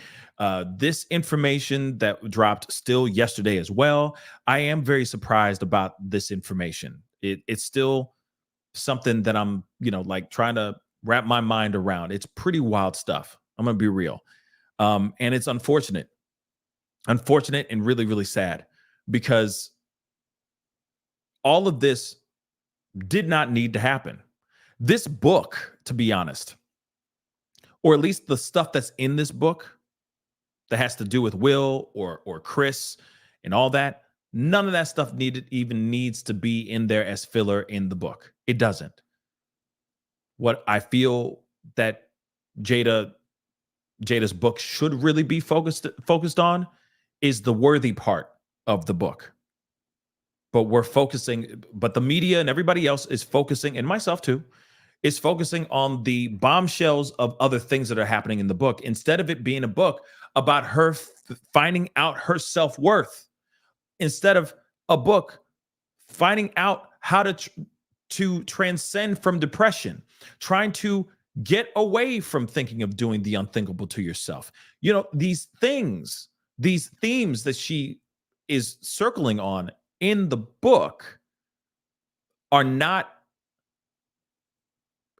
this information that dropped still yesterday as well. I am very surprised about this information. It's still something that I'm, trying to wrap my mind around. It's pretty wild stuff. I'm gonna be real, and it's unfortunate and really, really sad, because all of this did not need to happen. This book, to be honest, or at least the stuff that's in this book, that has to do with Will or Chris and all that. None of that stuff needs to be in there as filler in the book. It doesn't. What I feel that Jada's book should really be focused on is the worthy part of the book. But the media and everybody else is focusing, and myself too, is focusing on the bombshells of other things that are happening in the book, instead of it being a book about her finding out her self-worth, instead of a book finding out how to transcend from depression, trying to get away from thinking of doing the unthinkable to yourself. You know, these themes that she is circling on in the book are not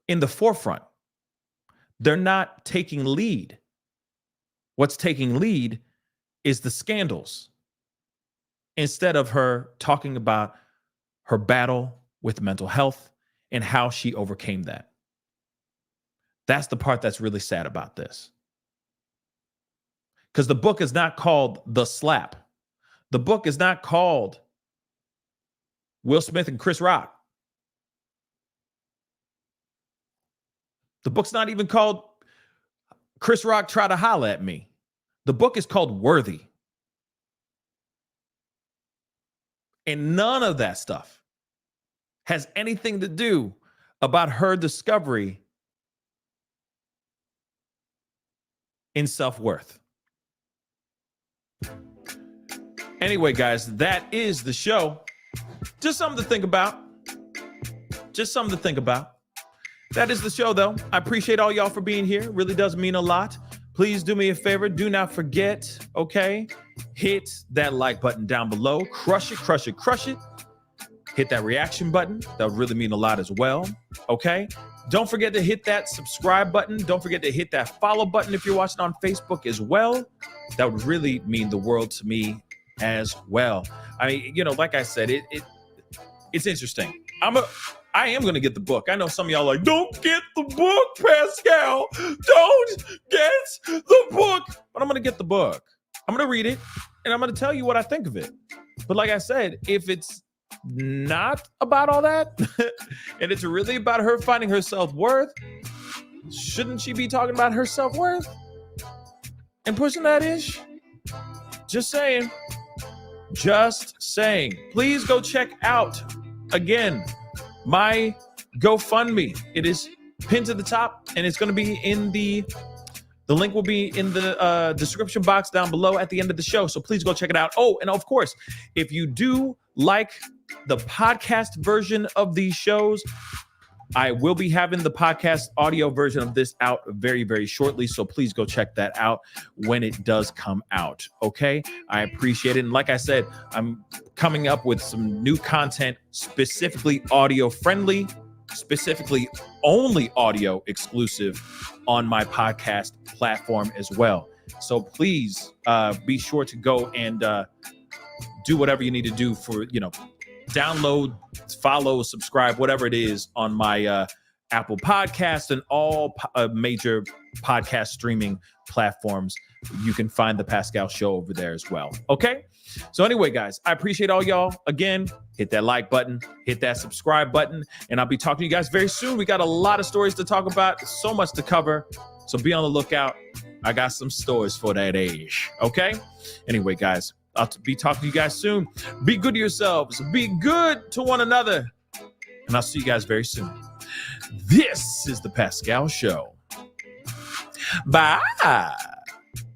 in the forefront. They're not taking lead. What's taking lead is the scandals, instead of her talking about her battle with mental health and how she overcame that. That's the part that's really sad about this. Because the book is not called The Slap. The book is not called Will Smith and Chris Rock. The book's not even called Chris Rock Try to Holla at Me. The book is called Worthy. And none of that stuff has anything to do about her discovery in self-worth. Anyway, guys, that is the show. Just something to think about. That is the show, though. I appreciate all y'all for being here. It really does mean a lot. Please do me a favor. Do not forget, okay? Hit that like button down below. Crush it. Hit that reaction button. That would really mean a lot as well, okay? Don't forget to hit that subscribe button. Don't forget to hit that follow button if you're watching on Facebook as well. That would really mean the world to me as well. I mean, you know, like I said, it's interesting. I am going to get the book. I know some of y'all are like, don't get the book, Pascal. Don't get the book. But I'm going to get the book. I'm going to read it, and I'm going to tell you what I think of it. But like I said, if it's not about all that, and it's really about her finding her self-worth, shouldn't she be talking about her self-worth and pushing that ish? Just saying. Please go check out, again, my GoFundMe. It is pinned to the top, and it's going to be in the link will be in the description box down below at the end of the show. So please go check it out. Oh, and of course, if you do like the podcast version of these shows, I will be having the podcast audio version of this out very, very shortly. So please go check that out when it does come out. Okay. I appreciate it. And like I said, I'm coming up with some new content, specifically audio friendly, specifically only audio exclusive on my podcast platform as well. So please be sure to go and do whatever you need to do for, download, follow, subscribe, whatever it is on my Apple Podcast and all major podcast streaming platforms. You can find the Pascal Show over there as well. Okay. So anyway, guys, I appreciate all y'all. Again, hit that like button, hit that subscribe button, and I'll be talking to you guys very soon. We got a lot of stories to talk about, so much to cover. So be on the lookout. I got some stories for that age. Okay. Anyway, guys, I'll be talking to you guys soon. Be good to yourselves. Be good to one another. And I'll see you guys very soon. This is the Pascal Show. Bye.